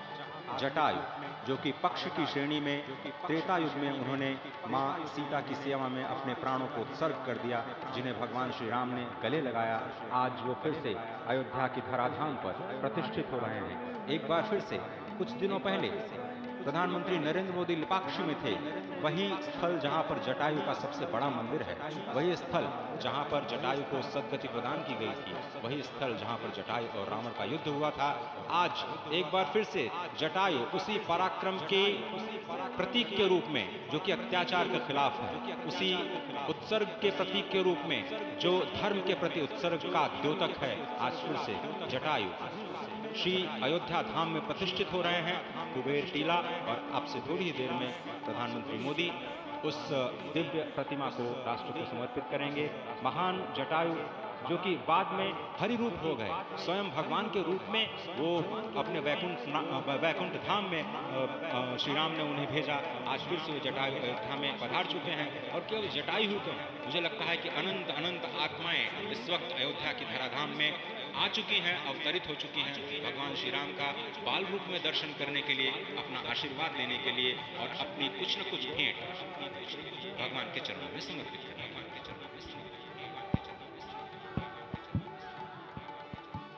जटायु, जो कि पक्ष की श्रेणी में त्रेता युग में उन्होंने मां सीता की सेवा में अपने प्राणों को उत्सर्ग कर दिया, जिन्हें भगवान श्री राम ने गले लगाया, आज वो फिर से अयोध्या की धराधाम पर प्रतिष्ठित हो रहे हैं। एक बार फिर से कुछ दिनों पहले प्रधानमंत्री नरेंद्र मोदी लिपाक्षी में थे, वही स्थल जहां पर जटायु का सबसे बड़ा मंदिर है, वही स्थल जहां पर जटायु को सद्गति प्रदान की गई थी, वही स्थल जहां पर जटायु और रावण का युद्ध हुआ था। आज एक बार फिर से जटायु उसी पराक्रम के प्रतीक के रूप में, जो कि अत्याचार के खिलाफ है, उसी उत्सर्ग के प्रतीक के रूप में जो धर्म के प्रति उत्सर्ग का द्योतक है, आज फिर से जटायु श्री अयोध्या धाम में प्रतिष्ठित हो रहे हैं, कुबेर टीला। और अब से थोड़ी ही देर में प्रधानमंत्री मोदी उस दिव्य प्रतिमा को राष्ट्र को समर्पित करेंगे। महान जटायु जो कि बाद में हरि रूप हो गए, स्वयं भगवान के रूप में वो अपने वैकुंठ धाम में श्री राम ने उन्हें भेजा। आज फिर से जटायु अयोध्या में पधार चुके हैं। और केवल जटायु ही क्यों, मुझे लगता है कि अनंत अनंत आत्माएं इस वक्त अयोध्या की धराधाम में आ चुकी हैं, अवतरित हो चुकी हैं, भगवान श्री राम का बाल रूप में दर्शन करने के लिए, अपना आशीर्वाद लेने के लिए और अपनी कुछ न कुछ भेंट भगवान के चरणों में समर्पित करने।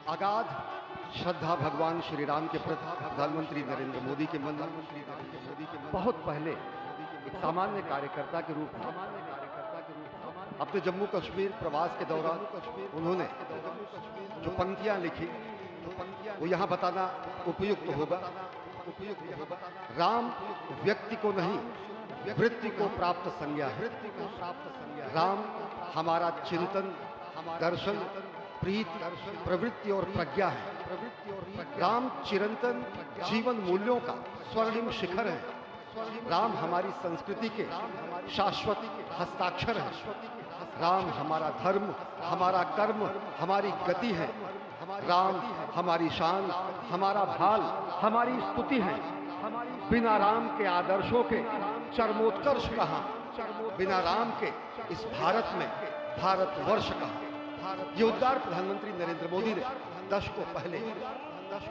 अगाध श्रद्धा भगवान श्री राम के प्रति प्रधानमंत्री नरेंद्र मोदी के मन में बहुत पहले एक सामान्य कार्यकर्ता के रूप में अपने जम्मू कश्मीर प्रवास के दौरान उन्होंने जो पंक्तियां लिखी वो यहाँ बताना उपयुक्त होगा। राम व्यक्ति को नहीं वृत्ति को प्राप्त संज्ञा है। राम हमारा चिंतन, दर्शन प्रीति, प्रवृत्ति और प्रज्ञा है। राम चिरंतन जीवन मूल्यों का स्वर्णिम शिखर है। राम हमारी संस्कृति के शाश्वत हस्ताक्षर है। राम हमारा धर्म, हमारा कर्म, हमारी गति है। राम हमारी शान, हमारा भाल, हमारी स्तुति है। बिना राम के आदर्शों के चरमोत्कर्ष कहाँ, बिना राम के इस भारत में भारतवर्ष कहाँ। ये उद्गार प्रधानमंत्री नरेंद्र मोदी ने दशकों पहले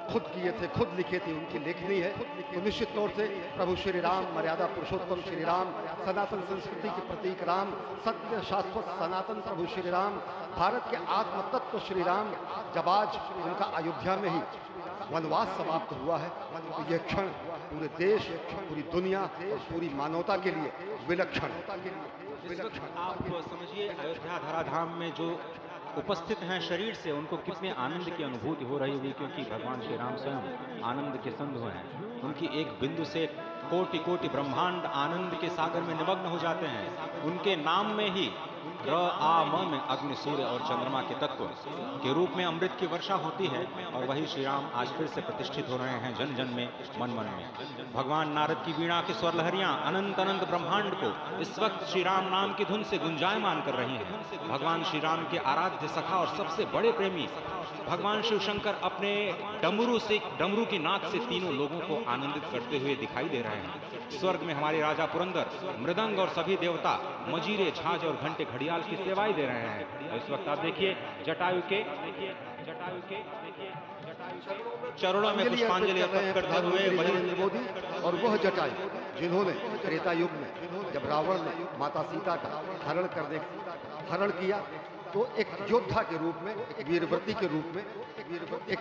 खुद किए थे, खुद लिखे थे, उनकी लेखनी है। तो निश्चित तौर से प्रभु श्री राम, मर्यादा पुरुषोत्तम श्री राम, सनातन संस्कृति के प्रतीक राम, सत्य शाश्वत सनातन प्रभु श्री राम, भारत के आत्म तत्व श्री राम, जब आज उनका अयोध्या में ही वनवास समाप्त हुआ है, तो यह क्षण पूरे देश, पूरी दुनिया और पूरी मानवता के लिए विलक्षण है। आप समझिए, अयोध्या धराधाम में जो उपस्थित हैं शरीर से, उनको कितने आनंद की अनुभूति हो रही होगी, क्योंकि भगवान श्री राम स्वयं आनंद के संध हैं। उनकी एक बिंदु से कोटि कोटि ब्रह्मांड आनंद के सागर में निमग्न हो जाते हैं। उनके नाम में ही र आ म में अग्नि, सूर्य और चंद्रमा के तत्व के रूप में अमृत की वर्षा होती है। और वही श्री राम आज फिर से प्रतिष्ठित हो रहे हैं जन जन में, मन मन में। भगवान नारद की वीणा की स्वर लहरियां अनंत अनंत ब्रह्मांड को इस वक्त श्री राम नाम की धुन से गुंजायमान कर रही हैं। भगवान श्री राम के आराध्य सखा और सबसे बड़े प्रेमी भगवान शिव शंकर अपने डमरू की नाद से तीनों लोगों को आनंदित करते हुए दिखाई दे रहे हैं। स्वर्ग में हमारे राजा पुरंदर मृदंग और सभी देवता मजीरे, छाछ और घंटे घड़ियाल की सेवाएं दे रहे हैं। इस वक्त आप देखिए जटायु के चरणों में पुष्पांजलि अर्पित करते हुए नरेंद्र मोदी और वह जटायु जिन्होंने त्रेता युग में जब रावण ने माता सीता का हरण किया, तो एक योद्धा के रूप में, एक वीरव्रती के रूप में, एक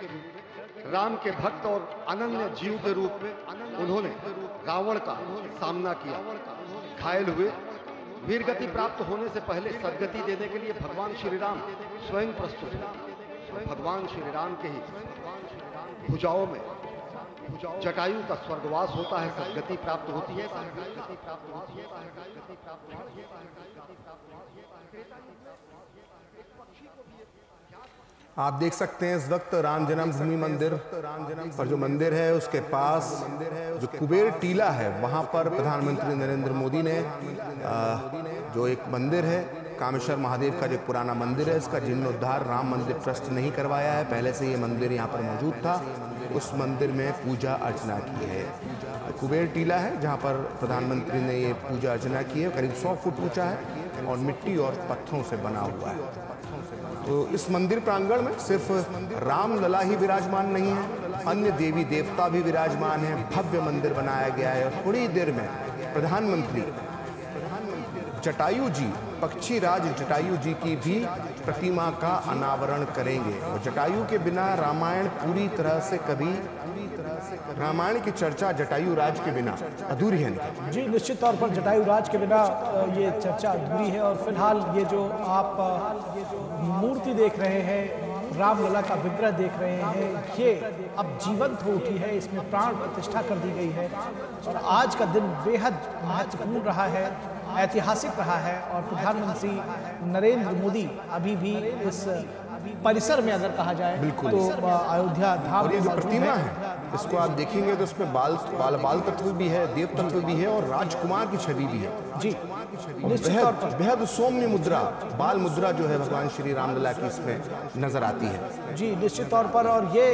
राम के भक्त और अनन्य जीव के रूप में उन्होंने रावण का सामना किया। घायल हुए, वीरगति प्राप्त होने से पहले सदगति देने के लिए भगवान श्री राम स्वयं प्रस्तुत हुए। भगवान श्री राम के ही भुजाओं में जटायु का स्वर्गवास होता है, सदगति प्राप्त होती है। आप देख सकते हैं इस वक्त राम जन्मभूमि मंदिर पर जो मंदिर है उसके पास जो कुबेर टीला है, वहां पर प्रधानमंत्री नरेंद्र मोदी ने जो एक मंदिर है कामेश्वर महादेव का जो पुराना मंदिर है, इसका जीर्णोद्धार राम मंदिर ट्रस्ट नहीं करवाया है, पहले से ये मंदिर यहाँ पर मौजूद था। उस मंदिर में पूजा अर्चना की है। कुबेर टीला है जहाँ पर प्रधानमंत्री ने ये पूजा अर्चना की है। करीब 100 फुट ऊंचा है और मिट्टी और पत्थरों से बना हुआ है। तो इस मंदिर प्रांगण में सिर्फ राम लला ही विराजमान नहीं है, अन्य देवी देवता भी विराजमान हैं। भव्य मंदिर बनाया गया है। और थोड़ी देर में प्रधानमंत्री जटायु जी, पक्षी राज जटायु जी की भी प्रतिमा का अनावरण करेंगे। और जटायु के बिना रामायण पूरी तरह से कभी, रामायण की चर्चा जटायु राज के बिना अधूरी है नहीं। जी, निश्चित तौर पर जटायु राज के बिना ये चर्चा अधूरी है। और फिलहाल ये जो आप मूर्ति देख रहे हैं, रामलला का विग्रह देख रहे हैं, ये अब जीवंत हो उठी है, इसमें प्राण प्रतिष्ठा कर दी गई है। और आज का दिन बेहद महत्वपूर्ण रहा है, ऐतिहासिक रहा है। और प्रधानमंत्री नरेंद्र मोदी अभी भी इस परिसर में अगर कहा जाए तो अयोध्या धाम और ये जो प्रतिमा है, इसको आप देखेंगे तो उसमें बाल तत्व भी है, देव तत्व भी है और राजकुमार की छवि भी है। जी, बेहद सौम्य मुद्रा, बाल मुद्रा जो है भगवान श्री रामलला की इसमें नजर आती है। जी, निश्चित तौर पर। और ये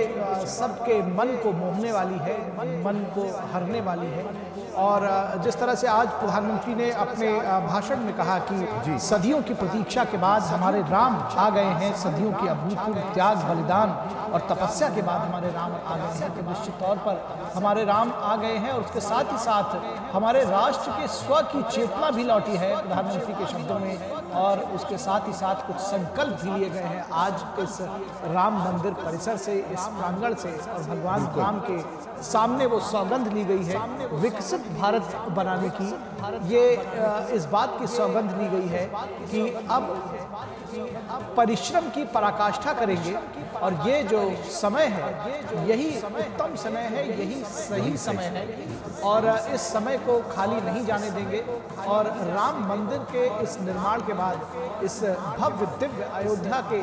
सबके मन को मोहने वाली है, मन को हरने वाली है। और जिस तरह से आज प्रधानमंत्री ने अपने भाषण में कहा कि सदियों की प्रतीक्षा के बाद हमारे राम आ गए हैं, सदियों की अभूतपूर्व त्याग, बलिदान और तपस्या के बाद हमारे राम आ गए हैं। तो निश्चित तौर पर हमारे राम आ गए हैं। और उसके साथ ही साथ हमारे राष्ट्र के स्व की चेतना भी लौटी है प्रधानमंत्री के शब्दों में। और उसके साथ ही साथ कुछ संकल्प भी लिए गए हैं आज इस राम मंदिर परिसर से, इस प्रांगण से। और भगवान राम के सामने वो सौगंध ली गई है विकसित भारत बनाने की। ये इस बात की सौगंध ली गई है कि अब परिश्रम की पराकाष्ठा करेंगे और ये जो समय है यही उत्तम समय है, यही सही समय है और इस समय को खाली नहीं जाने देंगे। और राम मंदिर के इस निर्माण के बाद, इस भव्य दिव्य अयोध्या के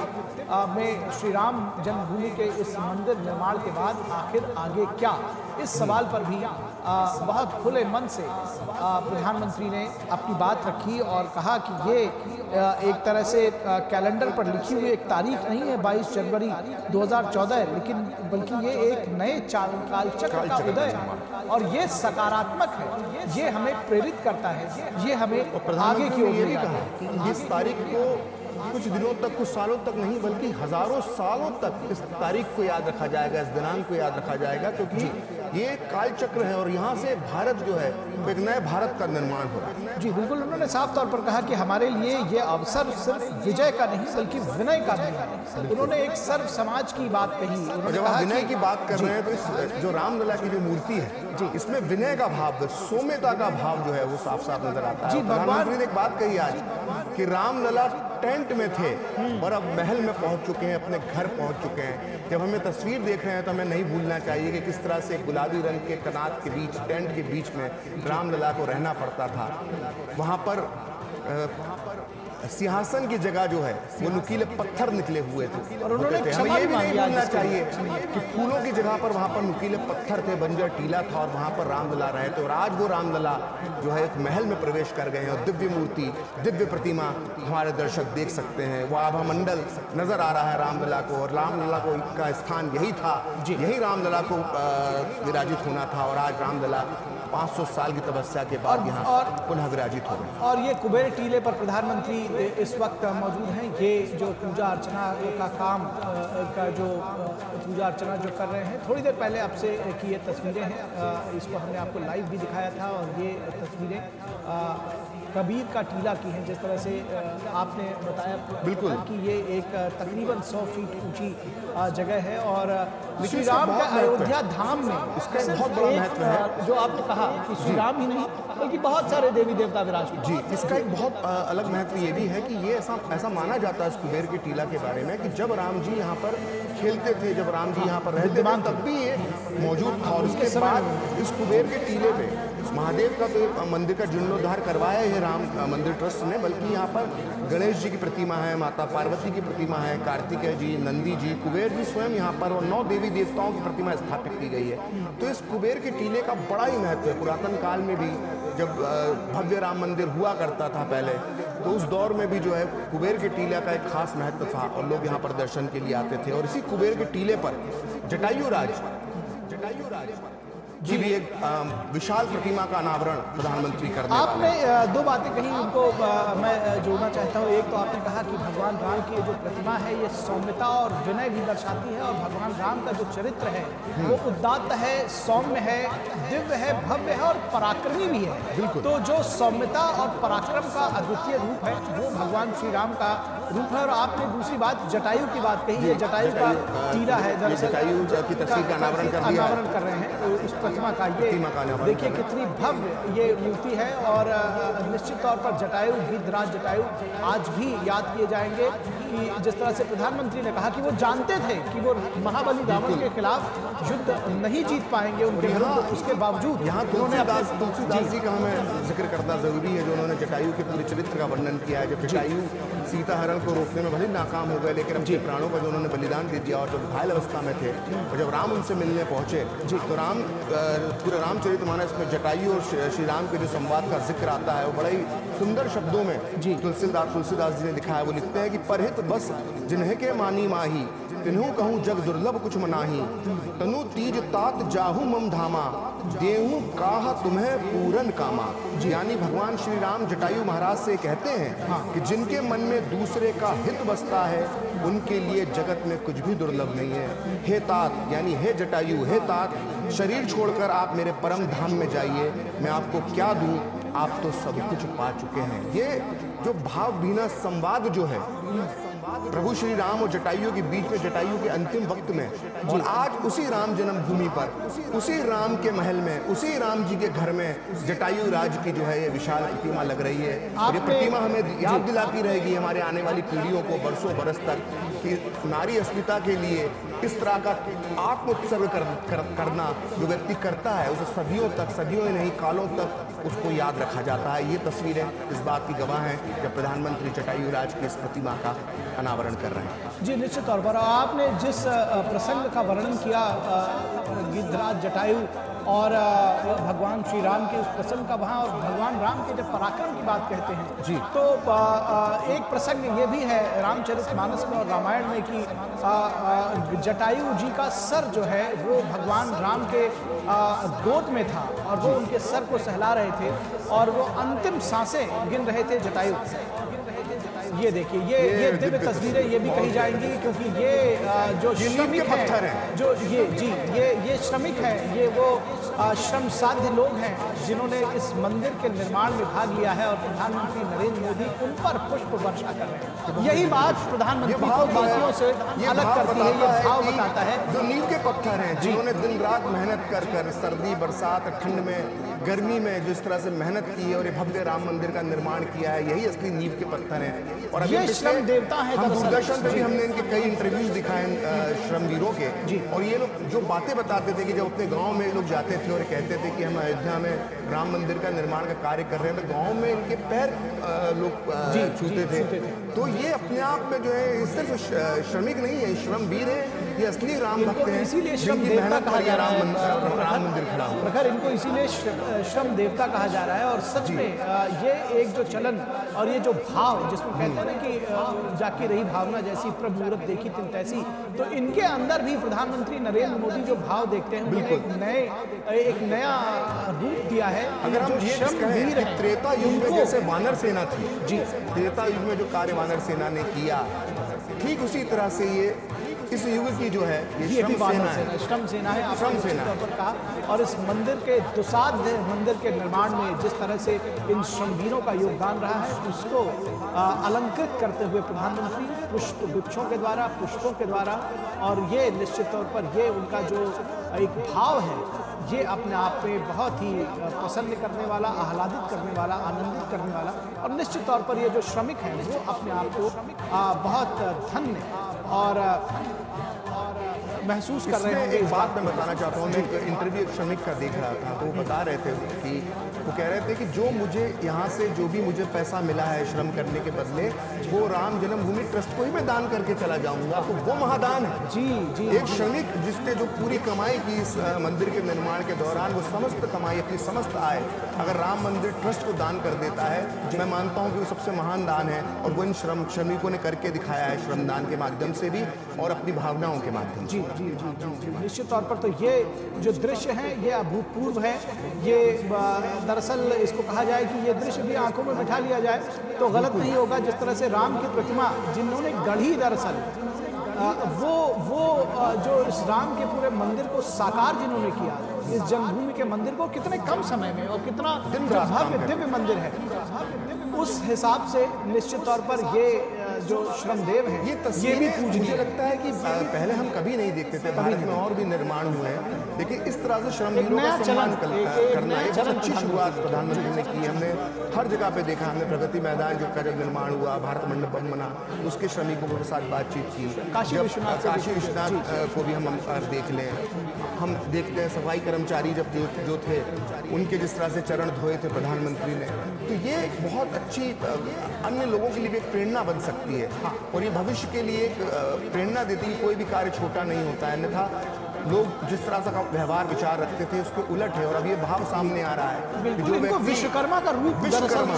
में श्री राम जन्मभूमि के इस मंदिर निर्माण के बाद आखिर आगे क्या, इस सवाल पर भी बहुत खुले मन से प्रधानमंत्री ने अपनी बात रखी और कहा कि ये एक तरह से कैलेंडर पर लिखी हुई एक तारीख नहीं है 22 जनवरी 2014, लेकिन बल्कि ये एक नए कालचक्र का उदय है और ये सकारात्मक है, ये हमें प्रेरित करता है, ये हमें आगे की ओर ले जाता है। कि इस तारीख को कुछ दिनों तक, कुछ सालों तक नहीं बल्कि हजारों सालों तक इस तारीख को याद रखा जाएगा, इस दिनांक को याद रखा जाएगा, क्योंकि ये कालचक्र है और यहाँ से भारत जो है एक नए भारत का निर्माण हो रहा है। जी बिल्कुल, उन्होंने साफ तौर पर कहा कि हमारे लिए ये अवसर सिर्फ विजय का नहीं बल्कि विनय का भी है। उन्होंने एक सर्व समाज की बात कही। और जब आप विनय की बात कर रहे हैं तो इस जो रामलला की जो मूर्ति है जी, इसमें विनय का भाव, सौम्यता का भाव जो है वो साफ साफ नजर आता है। प्रधानमंत्री ने एक बात कही आज कि रामलला टेंट में थे और अब महल में पहुंच चुके हैं, अपने घर पहुंच चुके हैं। जब हमें तस्वीर देख रहे हैं तो हमें नहीं भूलना चाहिए कि किस तरह से गुलाबी रंग के कनात के बीच, टेंट के बीच में रामलला को रहना पड़ता था। वहां पर सिंहासन की जगह जो है वो नुकीले पत्थर निकले हुए थे और उन्होंने हमें ये भी नहीं भूलना चाहिए कि फूलों की जगह पर वहां पर नुकीले पत्थर थे, बंजर टीला था और वहां पर रामलला रहे थे। और आज वो रामलला जो है एक महल में प्रवेश कर गए हैं और दिव्य मूर्ति, दिव्य प्रतिमा हमारे दर्शक देख सकते हैं। वो आभा मंडल नजर आ रहा है रामलला को और रामलला को का स्थान यही था, यही रामलला को विराजित होना था। और आज रामलला 500 साल की तपस्या के बाद यहाँ पुनः विराजित हो गए। और ये कुबेर टीले पर प्रधानमंत्री इस वक्त मौजूद हैं। ये जो पूजा अर्चना का काम का जो पूजा अर्चना जो कर रहे हैं, थोड़ी देर पहले आपसे की ये तस्वीरें हैं, इसको हमने आपको लाइव भी दिखाया था। और ये तस्वीरें कबीर का टीला की हैं, जिस तरह से आपने बताया बिल्कुल कि ये एक तकरीबन 100 फीट ऊंची जगह है। और श्री राम के अयोध्या धाम में इसका बहुत बड़ा महत्व है। जो आपने कहा कि श्री राम ही नहीं बल्कि बहुत सारे देवी देवता विराजमान। जी, इसका एक बहुत अलग महत्व ये भी है कि ये ऐसा माना जाता है इस कुबेर के टीला के बारे में कि जब राम जी यहाँ पर खेलते थे, जब राम जी यहाँ पर रहते थे, तब भी ये मौजूद था। और उसके बाद इस कुबेर के टीले पे महादेव का तो मंदिर का जीर्णोद्धार करवाया है राम मंदिर ट्रस्ट ने, बल्कि यहाँ पर गणेश जी की प्रतिमा है, माता पार्वती की प्रतिमा है, कार्तिकेय जी, नंदी जी, कुबेर जी स्वयं यहाँ पर और 9 देवी देवताओं की प्रतिमा स्थापित की गई है। तो इस कुबेर के टीले का बड़ा ही महत्व है। पुरातन काल में भी जब भव्य राम मंदिर हुआ करता था पहले, तो उस दौर में भी जो है कुबेर के टीले का एक खास महत्व था और लोग यहाँ पर दर्शन के लिए आते थे। और इसी कुबेर के टीले पर जटायु राज जी भी एक विशाल प्रतिमा का अनावरण प्रधानमंत्री करने आपने दो बातें कही, उनको मैं जोड़ना चाहता हूँ। एक तो आपने कहा कि भगवान राम की जो प्रतिमा है ये सौम्यता और विनय भी दर्शाती है और भगवान राम का जो चरित्र है वो उदात्त है, सौम्य है, दिव्य है, भव्य है और पराक्रमी भी है। तो जो सौम्यता और पराक्रम का अद्वितीय रूप है वो भगवान श्री राम का रूप है। और आपने दूसरी बात जटायु की बात कही है, जटायु का टीला है, जटायु की तस्वीर का अनावरण कर रहे हैं उस प्रतिमा का। ये देखिए कितनी भव्य ये मूर्ति है और निश्चित तौर पर जटायु, गिद्धराज जटायु आज भी याद किए जाएंगे कि जिस तरह से प्रधानमंत्री ने कहा कि वो जानते थे कि वो महाबली रावण के खिलाफ युद्ध नहीं जीत पाएंगे उनके विरुद्ध, उसके बावजूद यहाँ तुलसीदास जी का हमें जिक्र करना जरूरी है, जो उन्होंने जटायु के पूरे चरित्र का वर्णन किया है। जब जटायु सीता हरण को रोकने में भले नाकाम हो गए, लेकिन अपने प्राणों का जो उन्होंने बलिदान दे दिया और जब घायल अवस्था में थे और जब राम उनसे मिलने पहुंचे तो राम पूरे रामचरितमानस में जटायु और श्री राम के जो संवाद का जिक्र आता है वो बड़ा ही सुंदर शब्दों में तुलसीदास जी ने लिखा है। वो लिखते हैं कि परहित बस जिन्हें के मानी माही, तिन्हु कहूँ जग दुर्लभ कुछ मनाही, तनु तीज तात जाहू मम धामा, देहू काह तुम्हें पूरन कामा। यानी भगवान श्री राम जटायु महाराज से कहते हैं कि जिनके मन में दूसरे का हित बसता है उनके लिए जगत में कुछ भी दुर्लभ नहीं है। हे तात यानी हे जटायु, हे तात, शरीर छोड़कर आप मेरे परम धाम में जाइए, मैं आपको क्या दूं, आप तो सब कुछ पा चुके हैं। ये जो भावभीना संवाद जो है प्रभु श्री राम और जटायुओं के बीच में, जटायु के अंतिम वक्त में, और आज उसी राम जन्मभूमि पर, उसी राम के महल में, उसी राम जी के घर में जटायु राज की जो है ये विशाल प्रतिमा लग रही है। और ये प्रतिमा हमें याद दिलाती रहेगी हमारे आने वाली पीढ़ियों को बरसों बरस तक कि नारी अस्मिता के लिए इस तरह का आत्म उत्सर्ग करना जो व्यक्ति करता है उसे सदियों तक, सदियों ही नहीं कालों तक उसको याद रखा जाता है। ये तस्वीरें इस बात की गवाह हैं जब प्रधानमंत्री जटायु राज की इस प्रतिमा का अनावरण कर रहे हैं। जी निश्चित तौर पर आपने जिस प्रसंग का वर्णन किया गिद्धराज जटायु और भगवान श्री राम के उस प्रसंग का वहाँ, और भगवान राम के जब पराक्रम की बात कहते हैं जी, तो एक प्रसंग ये भी है रामचरितमानस में और रामायण में कि जटायु जी का सर जो है वो भगवान राम के गोद में था और वो उनके सर को सहला रहे थे और वो अंतिम सांसें गिन रहे थे जटायु। ये देखिए ये दिव्य तस्वीरें ये भी कही जाएंगी क्योंकि ये जो श्रमिक हैं, जो ये श्रमिक हैं, ये वो श्रम साध्य लोग हैं जिन्होंने इस मंदिर के निर्माण में भाग लिया है और प्रधानमंत्री नरेंद्र मोदी उन पर पुष्प वर्षा कर रहे हैं। यही बात प्रधानमंत्री को बाकियों से अलग करती है, ये भाव बताता है। जो नींव के पत्थर हैं, जिन्होंने दिन रात मेहनत कर कर सर्दी बरसात ठंड में गर्मी में जिस तरह से मेहनत की है और ये भव्य राम मंदिर का निर्माण किया है, यही असली नींव के पत्थर हैं। और ये श्रम देवता है। दूरदर्शन पे भी हमने इनके कई इंटरव्यूज दिखाए श्रमवीरों के, और ये लोग जो बातें बताते थे कि जब अपने गांव में लोग जाते थे और कहते थे कि हम अयोध्या में राम मंदिर का निर्माण का कार्य कर रहे हैं, तो गांव में इनके पैर लोग छूते थे। तो ये अपने आप में जो है सिर्फ श्रमिक नहीं है, श्रमवीर है, ये असली राम भक्त हैं, इसीलिए श्रम देवता कहा जा रहा है। राम मंदिर खड़ा हुआ प्रखर इनको इसीलिए श्रम देवता कहा जा रहा है। और सच में ये एक जो चलन और ये जो भाव जिसमें कहते हैं ना कि जाकी रही भावना जैसी प्रभु मूरत देखी तिन तैसी, तो इनके अंदर भी प्रधानमंत्री नरेंद्र मोदी जो भाव देखते हैं उन्होंने एक नया रूप दिया है। अगर हम ये कहें कि त्रेता युग में जैसे वानर सेना थी, जी त्रेता युग में जो कार्य वानर सेना ने किया, ठीक उसी तरह से ये इस युग की जो है ये श्रम सेना है, श्रम सेना पर कहा। और इस मंदिर के दुसाध्य मंदिर के निर्माण में जिस तरह से इन श्रमवीरों का योगदान रहा है उसको अलंकृत करते हुए प्रधानमंत्री पुष्प गुच्छों के द्वारा, पुष्पों के द्वारा, और ये निश्चित तौर पर ये उनका जो एक भाव है ये अपने आप में बहुत ही प्रसन्न करने वाला, आह्लादित करने वाला, आनंदित करने वाला। और निश्चित तौर पर ये जो श्रमिक हैं वो अपने आप को बहुत धन्य और महसूस कर रहे हैं। एक बात मैं बताना चाहता हूँ, मैं एक इंटरव्यू एक श्रमिक का देख रहा था, तो वो बता रहे थे कि वो कह रहे थे कि जो मुझे यहाँ से जो भी मुझे पैसा मिला है श्रम करने के बदले, वो राम जन्मभूमि ट्रस्ट को ही मैं दान करके चला जाऊँगा, तो वो महादान है। जी एक श्रमिक जिसने जो पूरी कमाई की इस मंदिर के निर्माण के दौरान, वो समस्त कमाई, अपनी समस्त आय अगर राम मंदिर ट्रस्ट को दान कर देता है, मैं मानता हूँ कि वो सबसे महान दान है। और वो इन श्रमिकों ने करके दिखाया है, श्रमदान के माध्यम से भी और अपनी भावनाओं के माध्यम से। जी निश्चित तौर पर तो ये जो दृश्य है ये अभूतपूर्व है। ये दरअसल इसको कहा जाए कि ये दृश्य भी आंखों में बिठा लिया जाए तो गलत नहीं होगा। जिस तरह से राम की प्रतिमा जिन्होंने गढ़ी, दरअसल वो जो इस राम के पूरे मंदिर को साकार जिन्होंने किया, इस जन्मभूमि के मंदिर को कितने कम समय में, और कितना भव्य दिव्य मंदिर है, उस हिसाब से निश्चित तौर पर ये जो श्रमदेव है ये भी पूजनीय। मुझे लगता है कि पहले हम कभी नहीं देखते थे, भारत में और भी निर्माण हुए हैं, लेकिन इस तरह से श्रमजीवियों का सम्मान करना एक अच्छी शुरुआत प्रधानमंत्री ने की। हमने हर जगह पे देखा, हमने प्रगति मैदान का जब निर्माण हुआ, भारत मंडपम बना, उसके श्रमिकों के साथ बातचीत की। काशी विश्वनाथ को भी हम देख लें, हम देखते हैं सफाई कर्मचारी जब जो थे उनके जिस तरह से चरण धोए थे प्रधानमंत्री ने, तो ये बहुत अच्छी अन्य लोगों के लिए भी एक प्रेरणा बन सकती है। और ये भविष्य के लिए एक प्रेरणा देती है। कोई भी कार्य छोटा नहीं होता है, अन्यथा लोग जिस तरह का व्यवहार विचार रखते थे उसके उलट है। और अब ये भाव सामने आ रहा है कि जो इनको विश्वकर्मा का रूप, विश्वकर्मा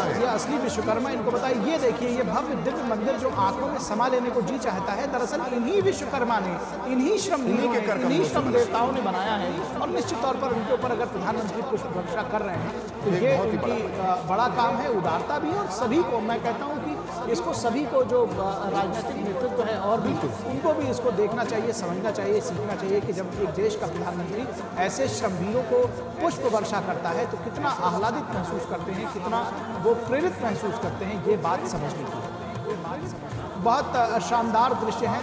है, ये असली विश्वकर्मा इनको बताइए। ये देखिए ये भव्य दिव्य मंदिर जो आंखों में समा लेने को जी चाहता है, दरअसल इन्हीं विश्वकर्मा ने, इन्हीं श्रम देवताओं ने बनाया है। और निश्चित तौर पर उनके ऊपर अगर प्रधानमंत्री पुष्प वर्षा कर रहे हैं तो ये उनकी बड़ा काम है, उदारता भी। और सभी को मैं कहता हूँ कि इसको सभी को जो राजनीतिक नेतृत्व है और भी उनको भी इसको देखना चाहिए, समझना चाहिए, सीखना चाहिए कि जब एक देश का प्रधानमंत्री ऐसे श्रमवीरों को पुष्प वर्षा करता है तो कितना आह्लादित महसूस करते हैं, कितना वो प्रेरित महसूस करते हैं, ये बात समझने की है। बहुत शानदार दृश्य है,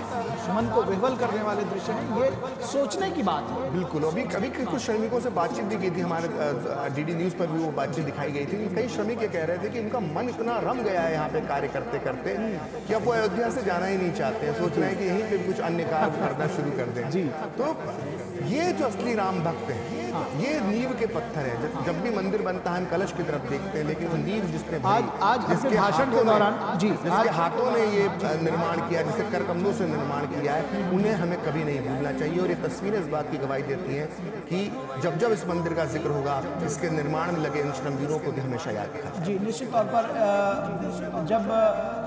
मन को विह्वल करने वाले दृश्य हैं। ये सोचने की बात है। बिल्कुल। अभी कुछ श्रमिकों से बातचीत भी की थी, हमारे डीडी न्यूज़ पर भी वो बातचीत दिखाई गई थी। कई श्रमिक ये कह रहे थे कि उनका मन इतना रम गया है यहाँ पे कार्य करते करते कि अब वो अयोध्या से जाना ही नहीं चाहते हैं, सोच रहे हैं कि यहीं पे कुछ अन्य कार्य करना शुरू कर दें। जी। तो ये जो असली राम भक्त है, ये नींव के पत्थर है। जब भी मंदिर बनता है हम कलश की तरफ देखते हैं, लेकिन वो नींव जिसने आज जिसके भाषण के दौरान जिसके हाथों ने ये निर्माण किया, जिसके कर कमलों से निर्माण किया है, उन्हें हमें कभी नहीं भूलना चाहिए। और ये तस्वीरें इस बात की गवाही देती हैं कि जब जब इस मंदिर का जिक्र होगा, इसके निर्माण में लगे इन श्रमवीरों को भी हमेशा याद रखा। जी, निश्चित तौर पर जब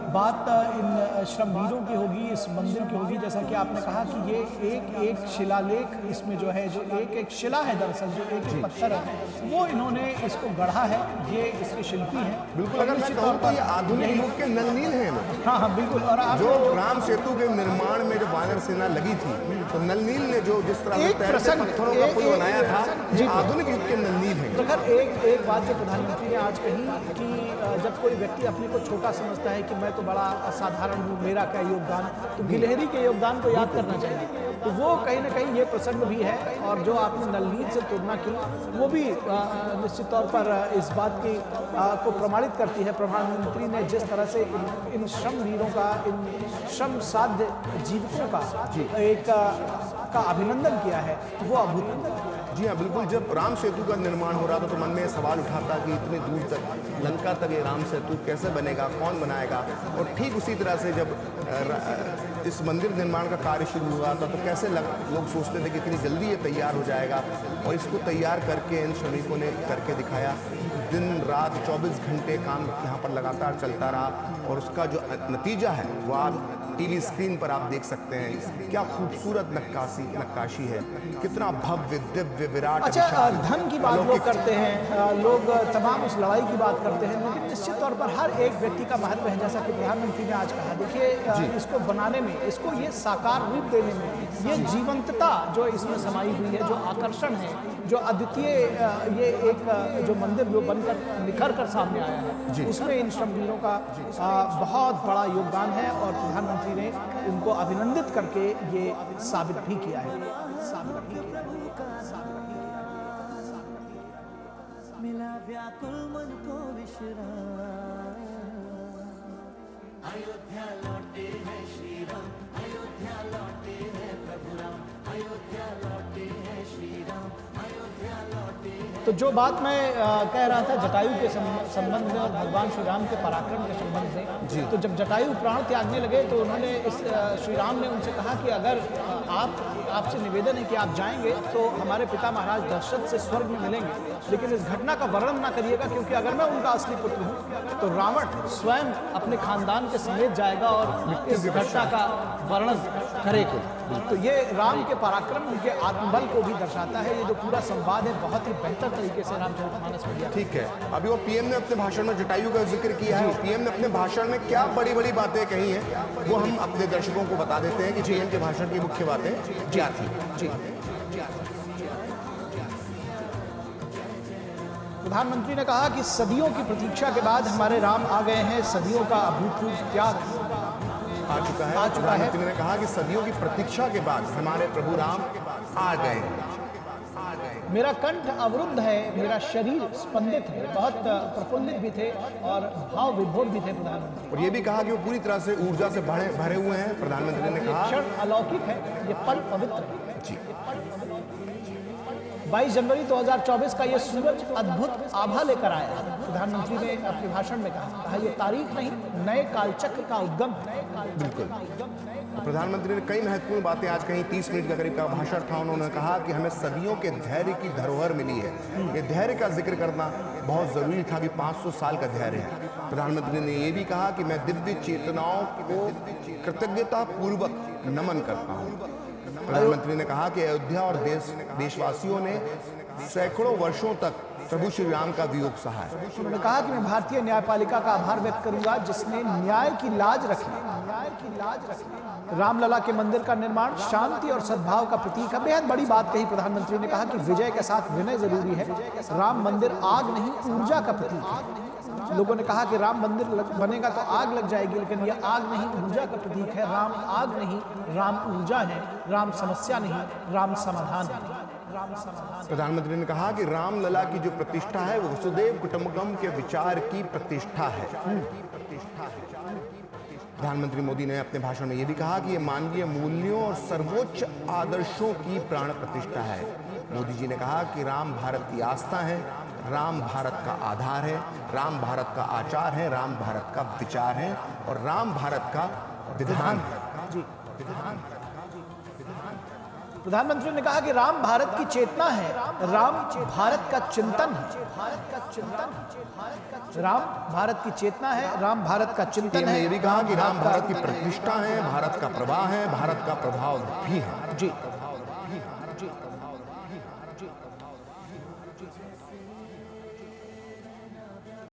बात इन श्रमवीरों की होगी, इस मंदिर की होगी, जैसा कि आपने कहा कि ये एक एक शिलालेख इसमें जो है, जो एक एक शिला है, दरअसल जो एक एक पत्थर है, वो इन्होंने इसको गढ़ा है। ये इसके शिल्पी हैं। बिल्कुल। अगर मैं कहूँ तो ये आधुनिक युग के नलनील हैं। हाँ हाँ बिल्कुल। और जो राम सेतु के निर्माण में जो वानर सेना लगी थी, तो नलनील ने जो जिस तरह पत्थरों का पुल बनाया था, ये आधुनिक युग के नलनील है। प्रखर एक बात जो प्रधानमंत्री ने आज कही कि जब कोई व्यक्ति अपने को छोटा समझता है कि मैं तो बड़ा असाधारण हूँ, मेरा क्या योगदान, तो गिलहरी के योगदान को याद करना चाहिए। तो वो कहीं ना कहीं ये प्रसंग भी है। और जो आपने नलनील से तुलना की, वो भी निश्चित तौर पर इस बात की को प्रमाणित करती है। प्रधानमंत्री ने जिस तरह से इन श्रमवीरों का, इन श्रम साध्य जीविकों का अभिनंदन किया है, वो अभूतपूर्व। जी हाँ, बिल्कुल। जब राम सेतु का निर्माण हो रहा था तो मन में सवाल उठाता कि इतनी दूर तक, लंका तक ये राम सेतु कैसे बनेगा, कौन बनाएगा। और ठीक उसी तरह से जब इस मंदिर निर्माण का कार्य शुरू हुआ था तो कैसे लोग सोचते थे कि इतनी जल्दी ये तैयार हो जाएगा, और इसको तैयार करके इन श्रमिकों ने करके दिखाया। दिन रात 24 घंटे काम यहाँ पर लगातार चलता रहा, और उसका जो नतीजा है वो आप टीवी स्क्रीन पर आप देख सकते हैं। क्या खूबसूरत नक्काशी है, कितना भव्य दिव्य विराट। अच्छा, धन की बात लोग करते हैं, लोग तमाम उस लड़ाई की बात करते हैं, लेकिन निश्चित तौर पर हर एक व्यक्ति का महत्व है। जैसा कि प्रधानमंत्री ने आज कहा, देखिए इसको बनाने में, इसको ये साकार रूप देने में, ये जीवंतता जो इसमें समाई हुई है, जो आकर्षण है, जो अद्वितीय ये एक जो मंदिर जो बनकर निखर कर सामने आया है, उसमें इन श्रमवीरों का बहुत बड़ा योगदान है। और प्रधानमंत्री ने उनको अभिनंदित करके ये साबित भी किया है। मिला व्याकुल मन को विश्राम, अयोध्या लौटे हैं श्री राम, अयोध्या लौटे हैं प्रभु राम, अयोध्या लौटे हैं श्री राम, अयोध्या लौटे हैं। तो जो बात मैं कह रहा था जटायु के संबंध में और भगवान श्री राम के पराक्रम के संबंध में, तो जब जटायु प्राण त्यागने लगे तो उन्होंने श्री राम ने उनसे कहा कि अगर आपसे निवेदन है कि आप जाएंगे तो हमारे पिता महाराज दशरथ से स्वर्ग में मिलेंगे, लेकिन इस घटना का वर्णन ना करिएगा, क्योंकि अगर मैं उनका असली पुत्र हूँ तो रावण स्वयं अपने खानदान के समेत जाएगा और इस घटना का वर्णन करेगा। तो ये राम के पराक्रम, उनके आत्मबल को भी दर्शाता है। ये जो पूरा संवाद है बहुत ही बेहतर तरीके से रामचरितमानस में दिया। ठीक है, अभी वो पीएम ने अपने भाषण में जटायु का जिक्र किया है। पीएम ने अपने भाषण में क्या बड़ी बड़ी बातें कही हैं, वो हम अपने दर्शकों को बता देते हैं कि पीएम के भाषण की मुख्य बातें क्या थी। जी, प्रधानमंत्री ने कहा कि सदियों की प्रतीक्षा के बाद हमारे राम आ गए हैं, सदियों का अभूतपूर्व त्याग आ चुका है। प्रधानमंत्री ने कहा कि सदियों की प्रतीक्षा के बाद हमारे प्रभु राम आ गए। मेरा कंठ अवरुद्ध है, मेरा शरीर स्पंदित है। बहुत प्रफुल्लित भी थे और भाव विभोर भी थे प्रधानमंत्री। और ये भी कहा कि वो पूरी तरह से ऊर्जा से भरे हुए हैं। प्रधानमंत्री ने कहा क्षण अलौकिक है, ये पल पवित्र है। जी, 22 जनवरी 2024 का ये सूरज अद्भुत आभा लेकर आया। प्रधानमंत्री ने अपने भाषण में कहा ये तारीख नहीं, नए कालचक्र का उद्गम है। बिल्कुल। प्रधानमंत्री ने कई महत्वपूर्ण बातें आज कहीं 30 मिनट के करीब का भाषण था। उन्होंने कहा कि हमें सदियों के धैर्य की धरोहर मिली है। ये धैर्य का जिक्र करना बहुत जरूरी था कि 500 साल का धैर्य है। प्रधानमंत्री ने ये भी कहा कि मैं दिव्य चेतनाओं को कृतज्ञता पूर्वक नमन करता हूँ। प्रधानमंत्री ने कहा कि अयोध्या और देशवासियों ने सैकड़ों वर्षों तक प्रभु श्री राम का वियोग सहा है। उन्होंने कहा कि मैं भारतीय न्यायपालिका का आभार व्यक्त करूंगा जिसने न्याय की लाज रखी की लाज रखें। रामलला के मंदिर का निर्माण शांति और सद्भाव का प्रतीक है। बेहद बड़ी बात कही प्रधानमंत्री ने, कहा कि विजय के साथ विनय जरूरी है। राम मंदिर आग नहीं ऊर्जा का प्रतीक है। लोगों ने कहा कि राम मंदिर बनेगा तो आग लग जाएगी, लेकिन यह आग नहीं ऊर्जा का प्रतीक है। राम आग नहीं, राम ऊर्जा है। राम समस्या नहीं, राम समाधान है। प्रधानमंत्री ने कहा कि रामलला की जो प्रतिष्ठा है वो वसुदेव कुटुंबकम के विचार की प्रतिष्ठा है। प्रधानमंत्री मोदी ने अपने भाषण में यह भी कहा कि ये मानवीय मूल्यों और सर्वोच्च आदर्शों की प्राण प्रतिष्ठा है। मोदी जी ने कहा कि राम भारत की आस्था है, राम भारत का आधार है, राम भारत का आचार है, राम भारत का विचार है और राम भारत का विधान है। जी प्रधानमंत्री ने कहा कि राम भारत की चेतना है, राम भारत का चिंतन है। राम भारत की चेतना है, राम भारत का चिंतन है। ये भी कहा कि राम भारत की प्रतिष्ठा है, भारत का प्रवाह है, भारत का प्रभाव भी है। जी